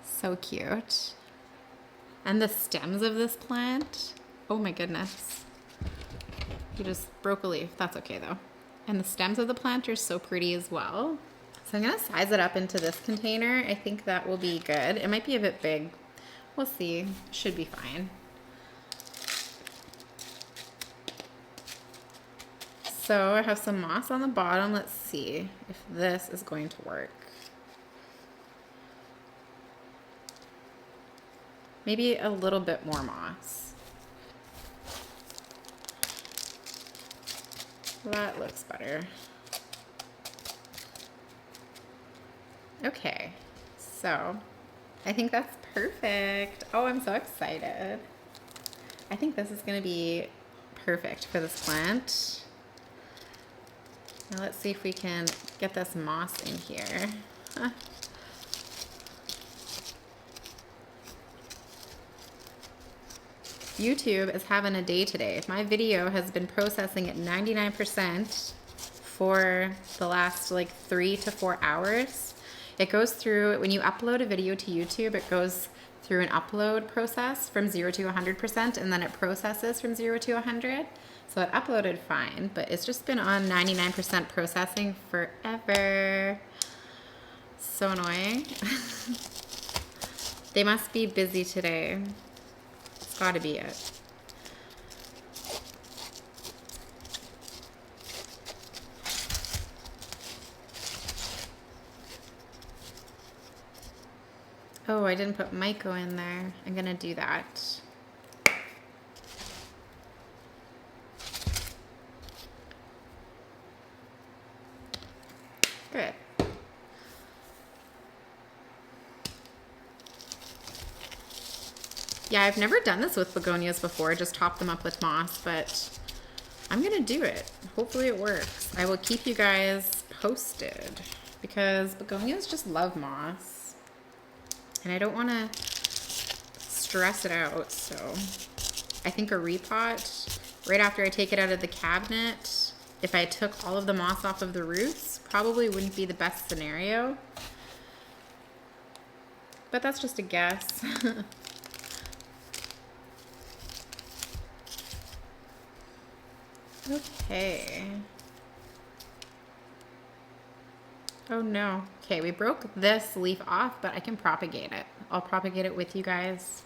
So cute. And the stems of this plant, oh my goodness. You just broke a leaf. That's okay though. And the stems of the plant are so pretty as well. So I'm gonna size it up into this container. I think that will be good. It might be a bit big. We'll see. Should be fine. So I have some moss on the bottom. Let's see if this is going to work. Maybe a little bit more moss. That looks better. Okay, so I think that's perfect. Oh, I'm so excited. I think this is gonna be perfect for this plant. Now let's see if we can get this moss in here. Huh. YouTube is having a day today. My video has been processing at 99% for the last like 3 to 4 hours. It goes through, when you upload a video to YouTube, it goes through an upload process from 0 to 100%, and then it processes from 0 to 100. So it uploaded fine, but it's just been on 99% processing forever. So annoying. They must be busy today. It's gotta be it. Oh, I didn't put Myco in there. I'm gonna do that. Good. Yeah, I've never done this with begonias before, just top them up with moss, but I'm gonna do it. Hopefully it works. I will keep you guys posted because begonias just love moss. And I don't wanna stress it out, so I think a repot, right after I take it out of the cabinet, if I took all of the moss off of the roots, probably wouldn't be the best scenario. But that's just a guess. Okay. Oh no. Okay, we broke this leaf off, but I can propagate it. I'll propagate it with you guys.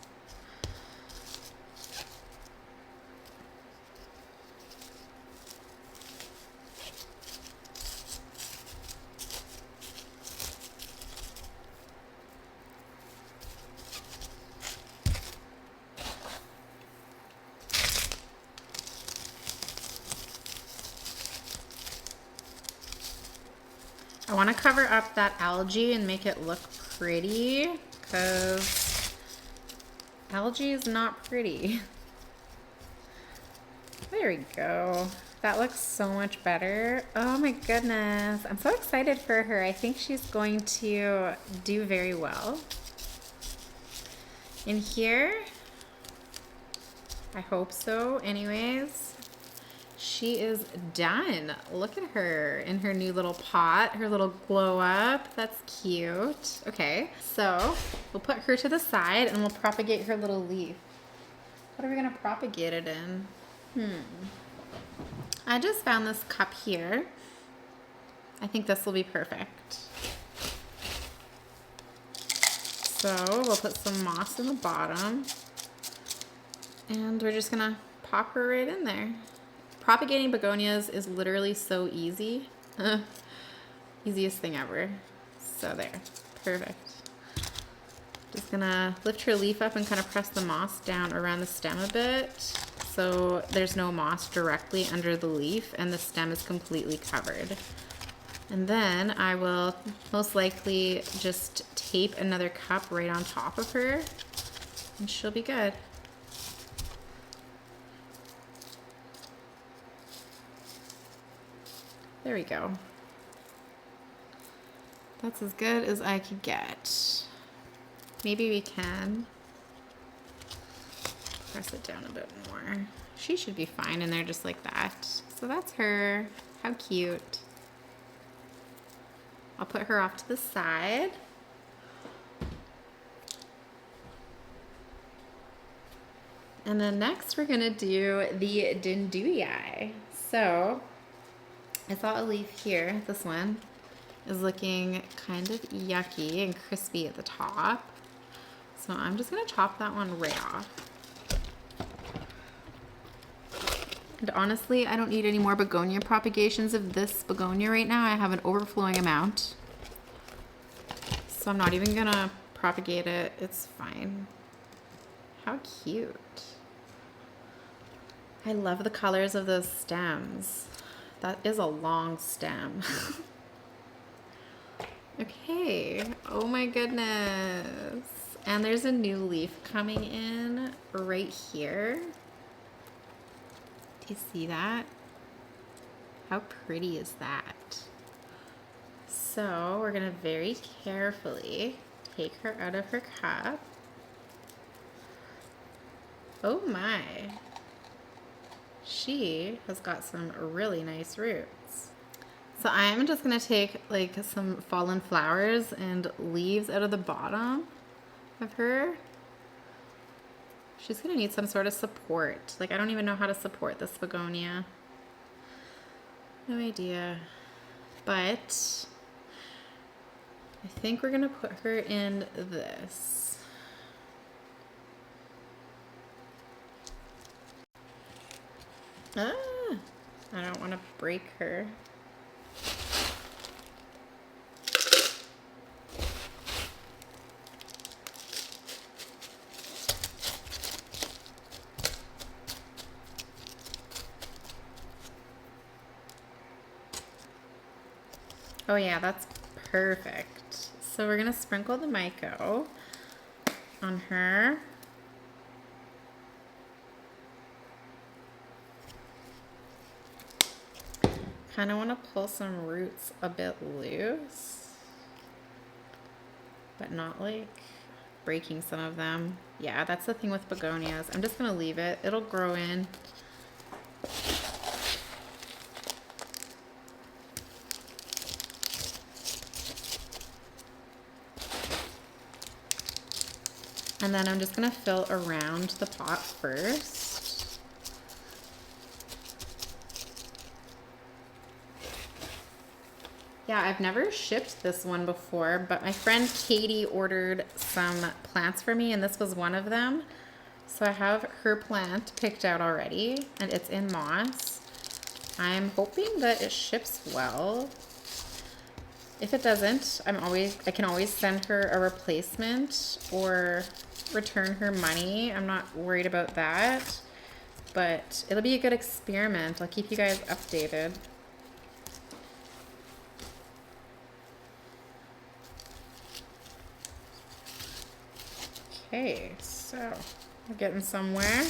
I want to cover up that algae and make it look pretty because algae is not pretty. There we go. That looks so much better. Oh my goodness. I'm so excited for her. I think she's going to do very well. In here, I hope so. Anyways. She is done. Look at her in her new little pot, her little glow up. That's cute. Okay, so we'll put her to the side and we'll propagate her little leaf. What are we gonna propagate it in? I just found this cup here. I think this will be perfect. So we'll put some moss in the bottom and we're just gonna pop her right in there. Propagating begonias is literally so easy. Easiest thing ever. So there, perfect. Just gonna lift her leaf up and kind of press the moss down around the stem a bit so there's no moss directly under the leaf and the stem is completely covered. And then I will most likely just tape another cup right on top of her and she'll be good. There we go. That's as good as I could get. Maybe we can press it down a bit more. She should be fine in there just like that. So that's her. How cute. I'll put her off to the side. And then next we're gonna do the Dindhui. So I saw a leaf here. This one is looking kind of yucky and crispy at the top. So I'm just gonna chop that one right off. And honestly, I don't need any more begonia propagations of this begonia right now. I have an overflowing amount. So I'm not even gonna propagate it. It's fine. How cute. I love the colors of those stems. That is a long stem. Okay, oh my goodness. And there's a new leaf coming in right here. Do you see that? How pretty is that? So we're gonna very carefully take her out of her cup. Oh my. She has got some really nice roots. So I'm just gonna take like some fallen flowers and leaves out of the bottom of her. She's gonna need some sort of support. Like I don't even know how to support this begonia. No idea. But I think we're gonna put her in this. Ah, I don't want to break her. Oh yeah, that's perfect. So we're gonna sprinkle the Myco on her. Kind of want to pull some roots a bit loose, but not like breaking some of them. Yeah, that's the thing with begonias. I'm just gonna leave it. It'll grow in. And then I'm just gonna fill around the pot first. Yeah, I've never shipped this one before, but my friend Katie ordered some plants for me and this was one of them. So I have her plant picked out already and it's in moss. I'm hoping that it ships well. If it doesn't, I can always send her a replacement or return her money. I'm not worried about that, but it'll be a good experiment. I'll keep you guys updated. Okay, so we're getting somewhere.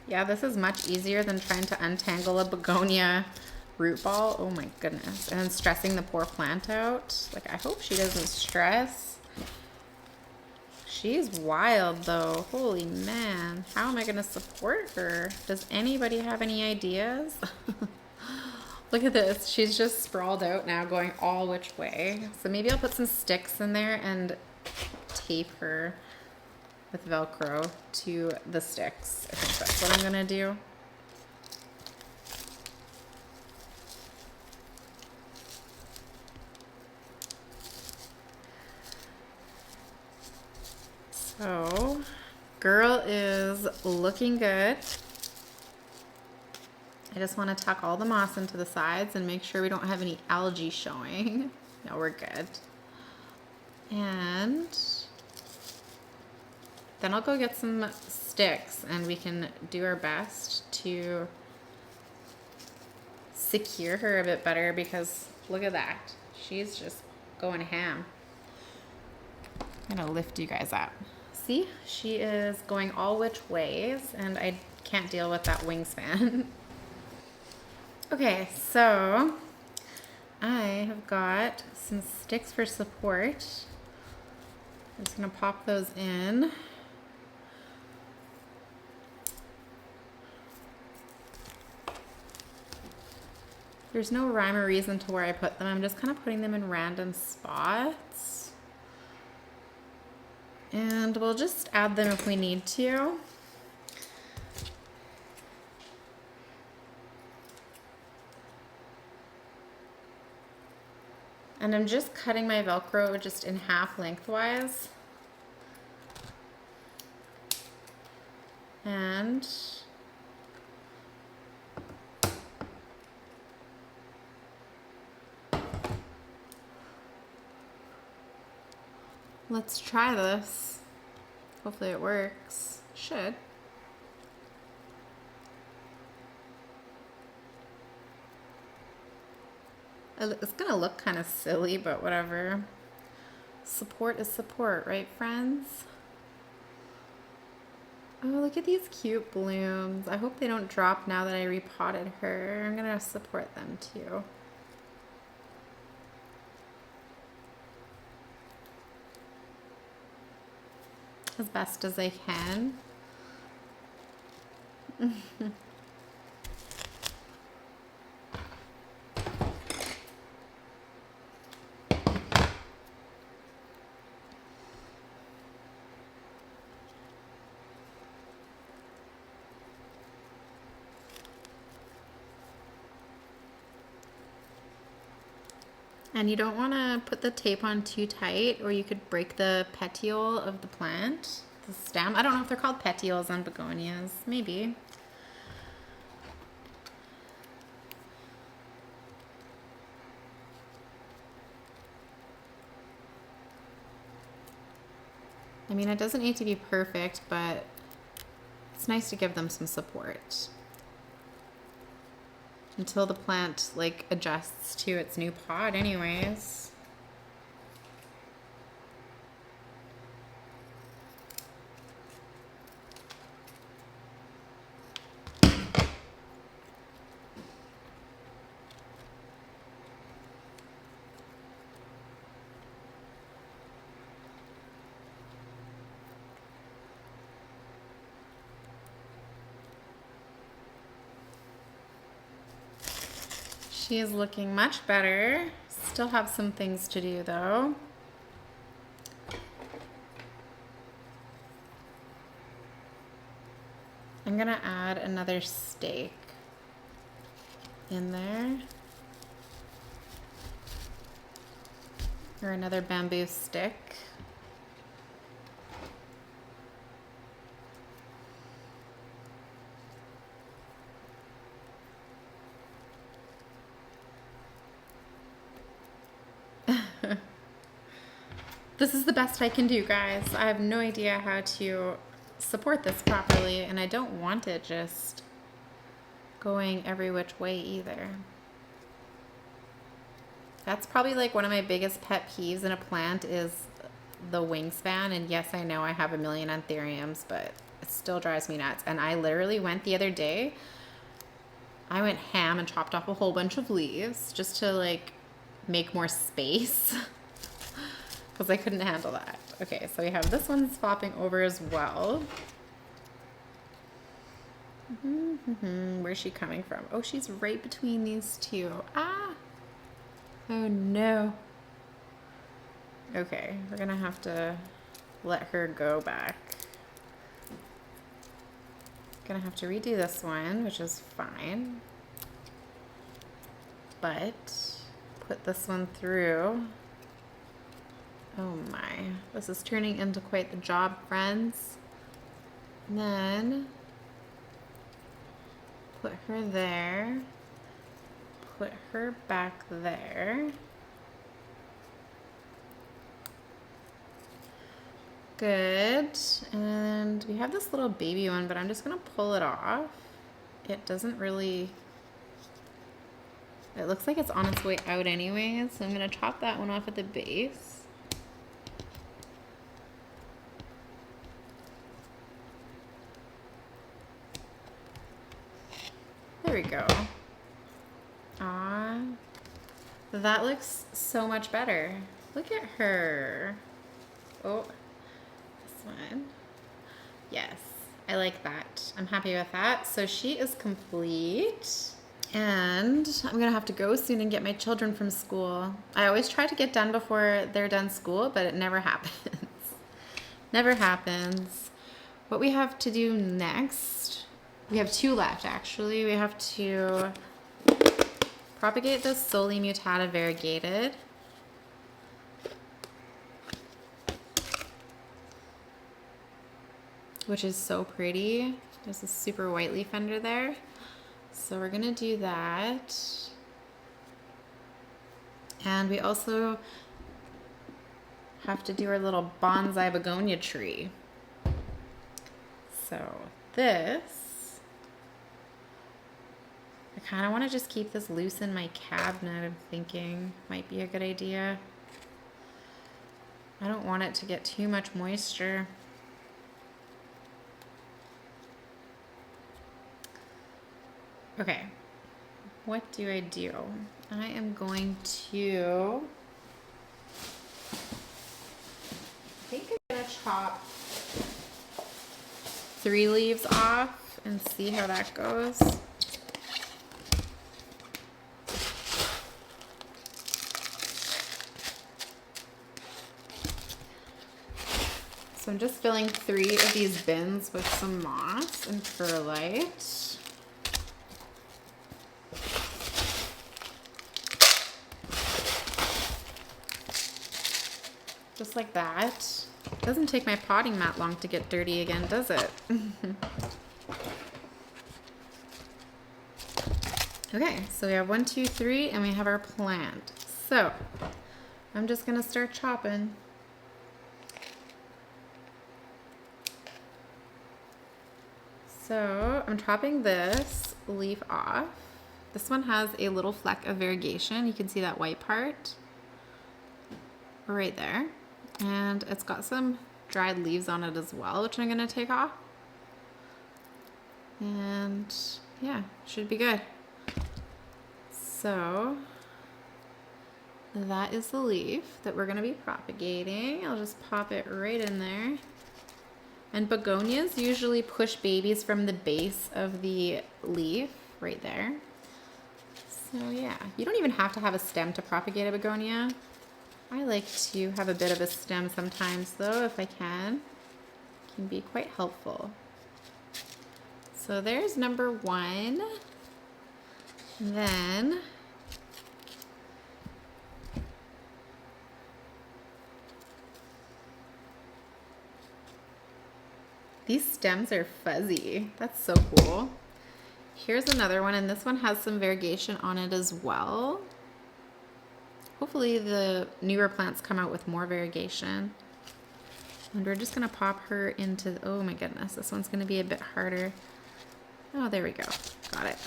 Yeah, this is much easier than trying to untangle a begonia root ball. Oh my goodness. And then stressing the poor plant out. Like, I hope she doesn't stress. She's wild though. Holy man. How am I gonna support her? Does anybody have any ideas? Look at this. She's just sprawled out now, going all which way. So maybe I'll put some sticks in there and tape her with Velcro to the sticks. I think that's what I'm gonna do. So, girl is looking good. I just want to tuck all the moss into the sides and make sure we don't have any algae showing. No, we're good. And then I'll go get some sticks and we can do our best to secure her a bit better, because look at that. She's just going ham. I'm gonna lift you guys up. See, she is going all which ways and I can't deal with that wingspan. Okay, so I have got some sticks for support. I'm just gonna pop those in. There's no rhyme or reason to where I put them. I'm just kind of putting them in random spots. And we'll just add them if we need to. And I'm just cutting my Velcro just in half lengthwise. And let's try this. Hopefully it works. Should. It's gonna look kind of silly, but whatever. Support is support, right, friends? Oh, look at these cute blooms. I hope they don't drop now that I repotted her. I'm gonna support them too. As best as I can. And you don't want to put the tape on too tight or you could break the petiole of the plant, the stem. I don't know if they're called petioles on begonias, maybe. I mean, it doesn't need to be perfect, but it's nice to give them some support until the plant like adjusts to its new pot anyways. She is looking much better. Still have some things to do though. I'm gonna add another stake in there. Or another bamboo stick. This is the best I can do, guys. I have no idea how to support this properly, and I don't want it just going every which way either. That's probably like one of my biggest pet peeves in a plant is the wingspan. And yes, I know I have a million Anthuriums, but it still drives me nuts. And I literally went the other day, I went ham and chopped off a whole bunch of leaves just to like make more space. Because I couldn't handle that. Okay, so we have this one flopping over as well. Where's she coming from? Oh, she's right between these two. Ah! Oh no. Okay, we're gonna have to let her go back. Gonna have to redo this one, which is fine. But put this one through. Oh my, this is turning into quite the job, friends. And then put her there. Put her back there. Good. And we have this little baby one, but I'm just gonna pull it off. It doesn't really, it looks like it's on its way out anyways, so I'm gonna chop that one off at the base. There we go. Ah, that looks so much better. Look at her. Oh, this one. Yes, I like that. I'm happy with that. So she is complete. And I'm gonna have to go soon and get my children from school. I always try to get done before they're done school, but it never happens. Never happens. What we have to do next, we have 2 left actually. We have to propagate the Soli-Mutata Variegated. Which is so pretty. There's a super white leaf under there. So we're gonna do that. And we also have to do our little bonsai begonia tree. So this, I kind of want to just keep this loose in my cabinet. I'm thinking might be a good idea. I don't want it to get too much moisture. Okay, what do? I am going to, I think I'm gonna chop 3 leaves off and see how that goes. So I'm just filling 3 of these bins with some moss and perlite. Just like that. Doesn't take my potting mat long to get dirty again, does it? Okay, so we have 1, 2, 3, and we have our plant. So I'm just gonna start chopping. So I'm chopping this leaf off. This one has a little fleck of variegation. You can see that white part right there. And it's got some dried leaves on it as well, which I'm gonna take off. And yeah, should be good. So that is the leaf that we're gonna be propagating. I'll just pop it right in there. And begonias usually push babies from the base of the leaf right there. So yeah, you don't even have to have a stem to propagate a begonia. I like to have a bit of a stem sometimes though, if I can. It can be quite helpful. So there's number 1. And then these stems are fuzzy. That's so cool. Here's another one, and this one has some variegation on it as well. Hopefully the newer plants come out with more variegation. And we're just gonna pop her into, oh my goodness, this one's gonna be a bit harder. Oh, there we go, got it.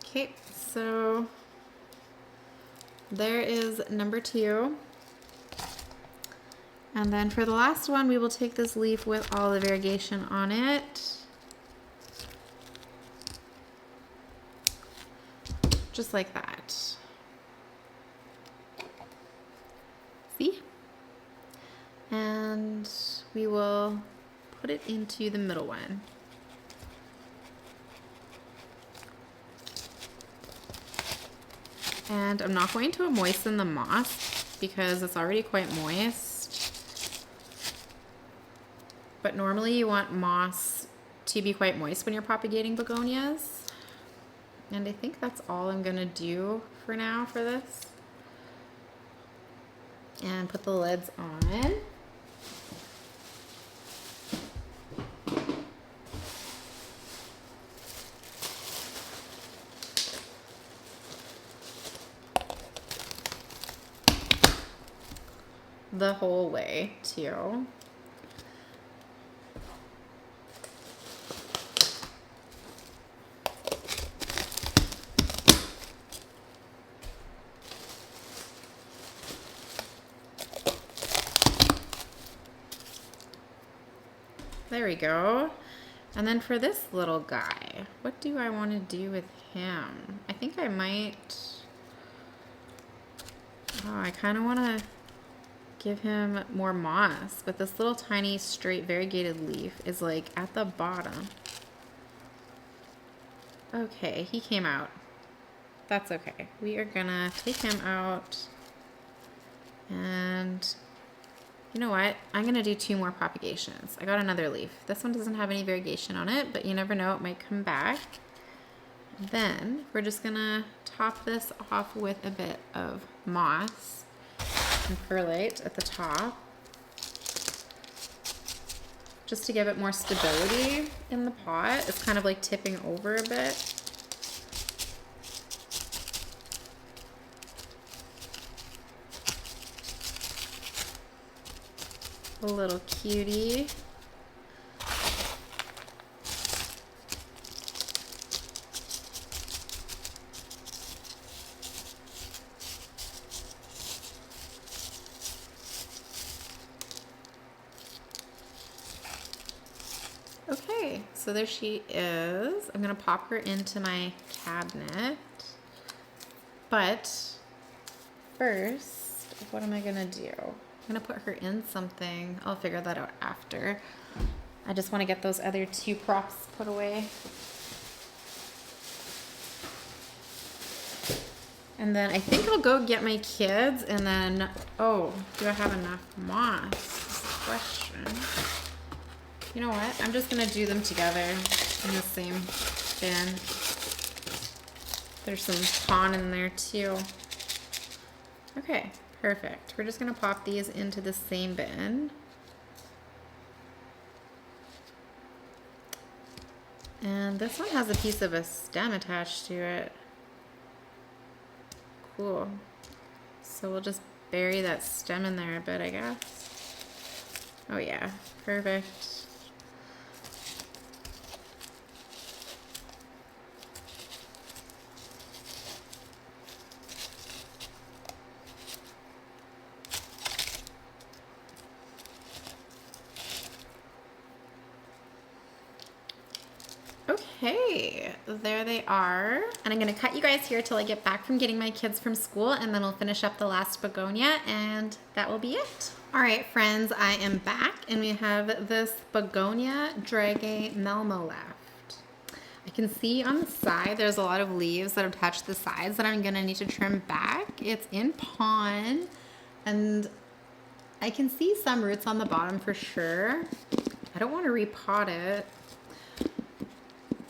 Okay, so there is number 2. And then for the last one, we will take this leaf with all the variegation on it. Just like that. See? And we will put it into the middle one. And I'm not going to moisten the moss because it's already quite moist. But normally you want moss to be quite moist when you're propagating begonias. And I think that's all I'm gonna do for now for this. and put the lids on. The whole way too. There we go. And then for this little guy, what do I want to do with him? I think I might, oh, I kind of want to give him more moss, but this little tiny straight variegated leaf is like at the bottom. Okay, he came out. That's okay. We are gonna take him out, and you know what? I'm gonna do 2 more propagations. I got another leaf. This one doesn't have any variegation on it, but you never know, it might come back. Then we're just gonna top this off with a bit of moss and perlite at the top, just to give it more stability in the pot. It's kind of like tipping over a bit. A little cutie. Okay, so there she is. I'm gonna pop her into my cabinet. But first, what am I gonna do? I'm gonna put her in something. I'll figure that out after. I just want to get those other 2 props put away. And then I think I'll go get my kids, and then, oh, do I have enough moss? That's the question. You know what? I'm just gonna do them together in the same bin. There's some pon in there too. Okay. Perfect. We're just going to pop these into the same bin. And this one has a piece of a stem attached to it. Cool. So we'll just bury that stem in there a bit, I guess. Oh yeah, perfect. Okay, there they are. And I'm gonna cut you guys here till I get back from getting my kids from school, and then we'll finish up the last begonia, and that will be it. All right, friends, I am back, and we have this begonia Dregei Malmo left. I can see on the side there's a lot of leaves that have touched the sides that I'm gonna need to trim back. It's in pon, and I can see some roots on the bottom for sure. I don't want to repot it.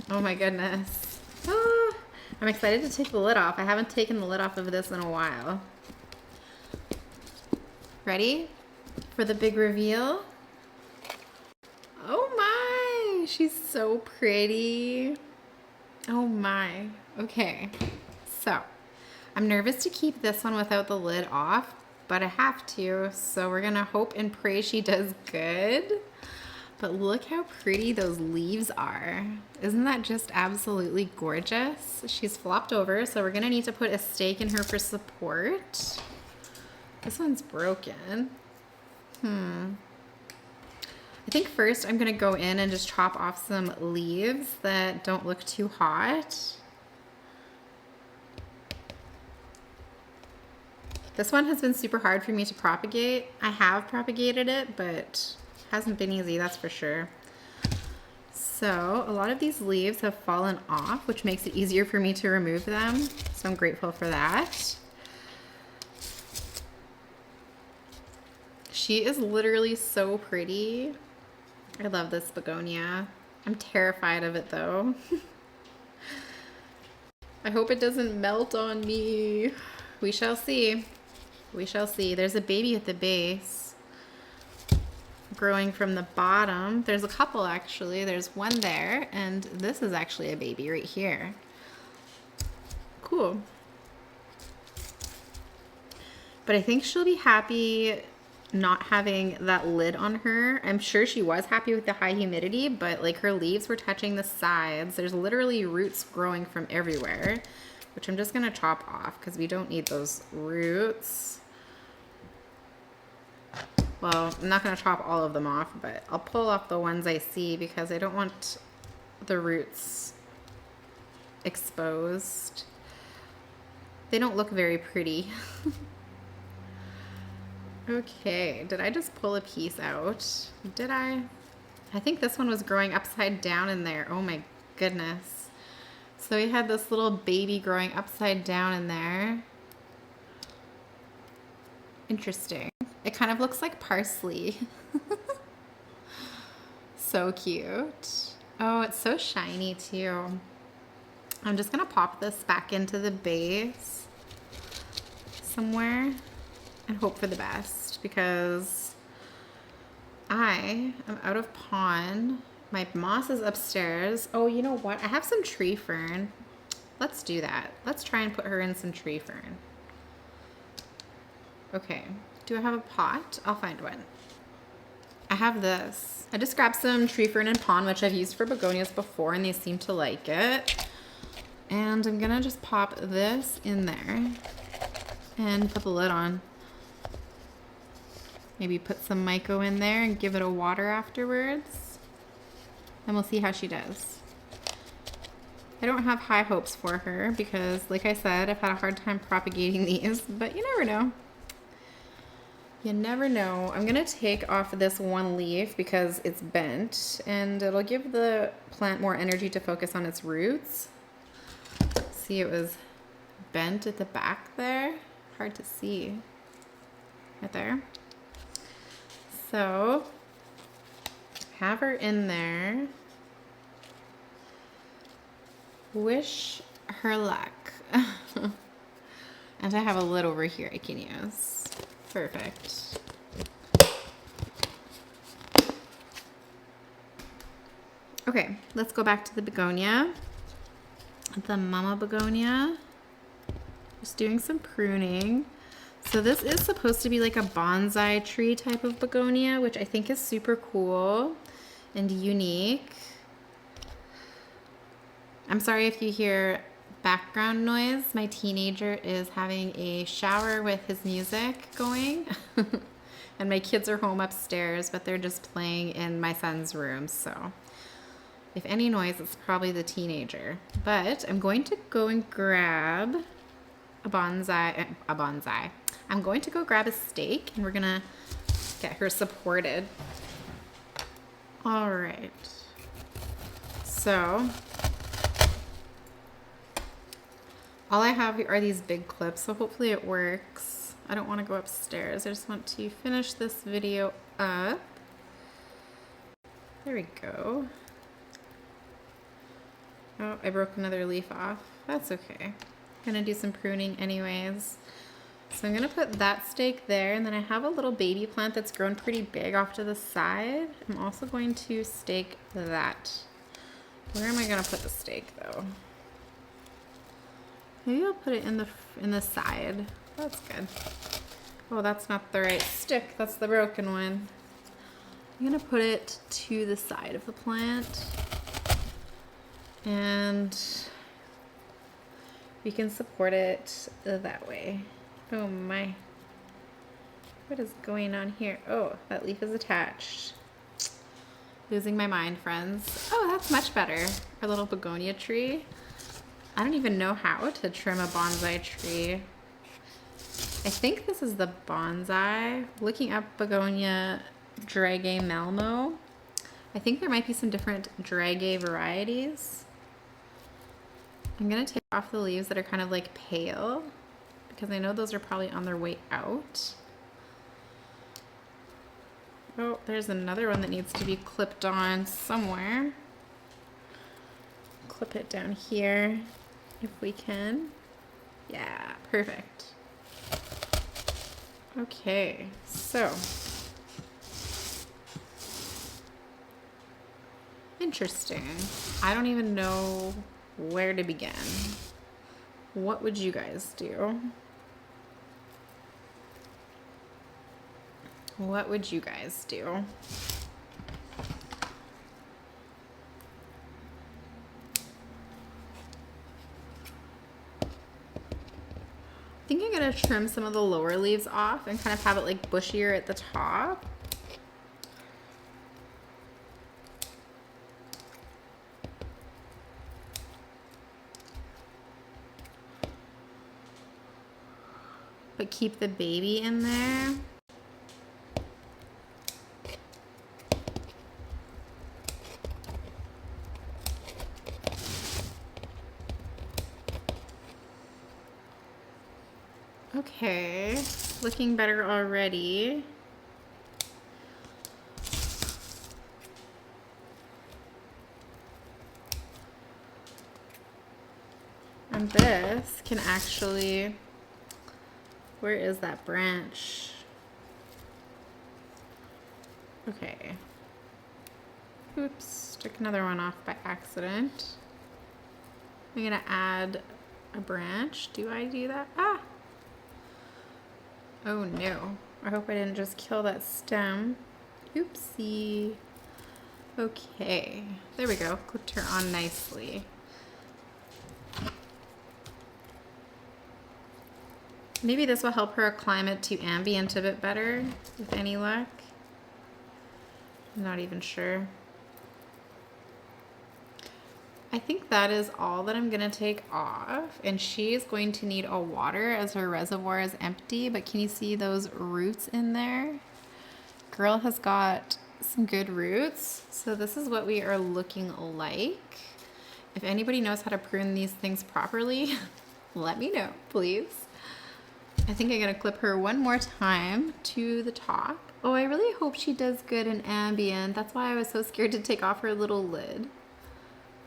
Oh my goodness. Ah, I'm excited to take the lid off. I haven't taken the lid off of this in a while. Ready for the big reveal? Oh my, she's so pretty. Oh my. Okay, so I'm nervous to keep this one without the lid off, but I have to, so we're gonna hope and pray she does good. But look how pretty those leaves are. Isn't that just absolutely gorgeous? She's flopped over, so we're gonna need to put a stake in her for support. This one's broken. I think first I'm gonna go in and just chop off some leaves that don't look too hot. This one has been super hard for me to propagate. I have propagated it, but hasn't been easy, that's for sure. So a lot of these leaves have fallen off, which makes it easier for me to remove them. So I'm grateful for that. She is literally so pretty. I love this begonia. I'm terrified of it though. I hope it doesn't melt on me. We shall see. We shall see. There's a baby at the base growing from the bottom. There's a couple actually. There's one there, and this is actually a baby right here. Cool. But I think she'll be happy not having that lid on her. I'm sure she was happy with the high humidity, but like her leaves were touching the sides. There's literally roots growing from everywhere, which I'm just gonna chop off because we don't need those roots. Well, I'm not gonna chop all of them off, but I'll pull off the ones I see because I don't want the roots exposed. They don't look very pretty. Okay, did I just pull a piece out? Did I? I think this one was growing upside down in there. Oh my goodness. So we had this little baby growing upside down in there. Interesting. It kind of looks like parsley. So cute. Oh, it's so shiny too. I'm just gonna pop this back into the base somewhere and hope for the best because I am out of pon. My moss is upstairs. Oh, you know what? I have some tree fern. Let's do that. Let's try and put her in some tree fern. Okay. Do I have a pot? I'll find one. I have this. I just grabbed some tree fern and pon, which I've used for begonias before, and they seem to like it. And I'm gonna just pop this in there and put the lid on. Maybe put some myco in there and give it a water afterwards. And we'll see how she does. I don't have high hopes for her because, like I said, I've had a hard time propagating these, but you never know. You never know. I'm gonna take off this one leaf because it's bent and it'll give the plant more energy to focus on its roots. See, it was bent at the back there. Hard to see. Right there. So, have her in there. Wish her luck. And I have a lid over here I can use. Perfect. Okay, let's go back to the begonia. The mama begonia. Just doing some pruning. So this is supposed to be like a bonsai tree type of begonia, which I think is super cool and unique. I'm sorry if you hear background noise. My teenager is having a shower with his music going. And my kids are home upstairs, but they're just playing in my son's room. So if any noise, it's probably the teenager. But I'm going to go and grab a bonsai. I'm going to go grab a stake and we're gonna get her supported. All right. So all I have are these big clips, so hopefully it works. I don't want to go upstairs. I just want to finish this video up. There we go. Oh, I broke another leaf off. That's okay. I'm gonna do some pruning anyways. So I'm gonna put that stake there, and then I have a little baby plant that's grown pretty big off to the side. I'm also going to stake that. Where am I gonna put the stake though? Maybe I'll put it in the side. That's good. Oh, that's not the right stick. That's the broken one. I'm gonna put it to the side of the plant. And we can support it that way. Oh my. What is going on here? Oh, that leaf is attached. Losing my mind, friends. Oh, that's much better. Our little begonia tree. I don't even know how to trim a bonsai tree. I think this is the bonsai. Looking up begonia Dregei Malmo. I think there might be some different Dregei varieties. I'm gonna take off the leaves that are kind of like pale because I know those are probably on their way out. Oh, there's another one that needs to be clipped on somewhere. Clip it down here if we can. Yeah, perfect. Okay, so interesting. I don't even know where to begin. What would you guys do? What would you guys do? I think I'm gonna trim some of the lower leaves off and kind of have it like bushier at the top. But keep the baby in there. Okay, looking better already. And this can actually, where is that branch? Okay. Oops, took another one off by accident. I'm gonna add a branch. Do I do that? Ah! Oh no. I hope I didn't just kill that stem. Oopsie. Okay, there we go. Clipped her on nicely. Maybe this will help her climate to ambient a bit better, with any luck. I'm not even sure. I think that is all that I'm gonna take off, and she is going to need a water as her reservoir is empty, but can you see those roots in there? Girl has got some good roots, so this is what we are looking like. If anybody knows how to prune these things properly, let me know, please. I think I'm gonna clip her one more time to the top. Oh, I really hope she does good in ambient. That's why I was so scared to take off her little lid.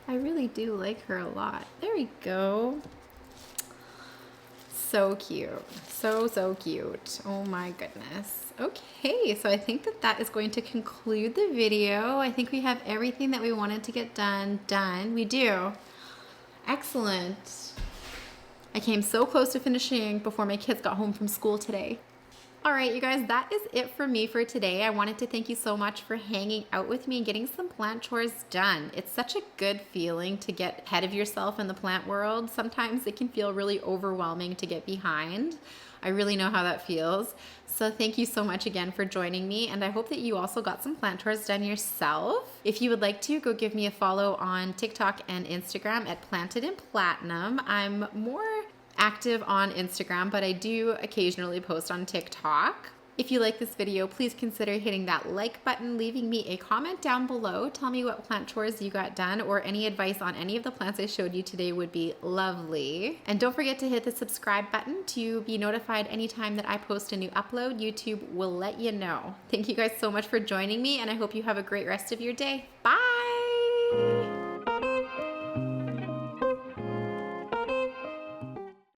I really do like her a lot. There we go. So cute. So, so cute. Oh my goodness. Okay, so I think that that is going to conclude the video. I think we have everything that we wanted to get done. We do. Excellent. I came so close to finishing before my kids got home from school today. All right, you guys, that is it for me for today. I wanted to thank you so much for hanging out with me and getting some plant chores done. It's such a good feeling to get ahead of yourself in the plant world. Sometimes it can feel really overwhelming to get behind. I really know how that feels. So thank you so much again for joining me, and I hope that you also got some plant chores done yourself. If you would like to, go give me a follow on TikTok and Instagram at Planted in Platinum. I'm more active on Instagram, but I do occasionally post on TikTok. If you like this video, please consider hitting that like button, leaving me a comment down below. Tell me what plant chores you got done, or any advice on any of the plants I showed you today would be lovely. And don't forget to hit the subscribe button to be notified anytime that I post a new upload. YouTube will let you know. Thank you guys so much for joining me, and I hope you have a great rest of your day. Bye!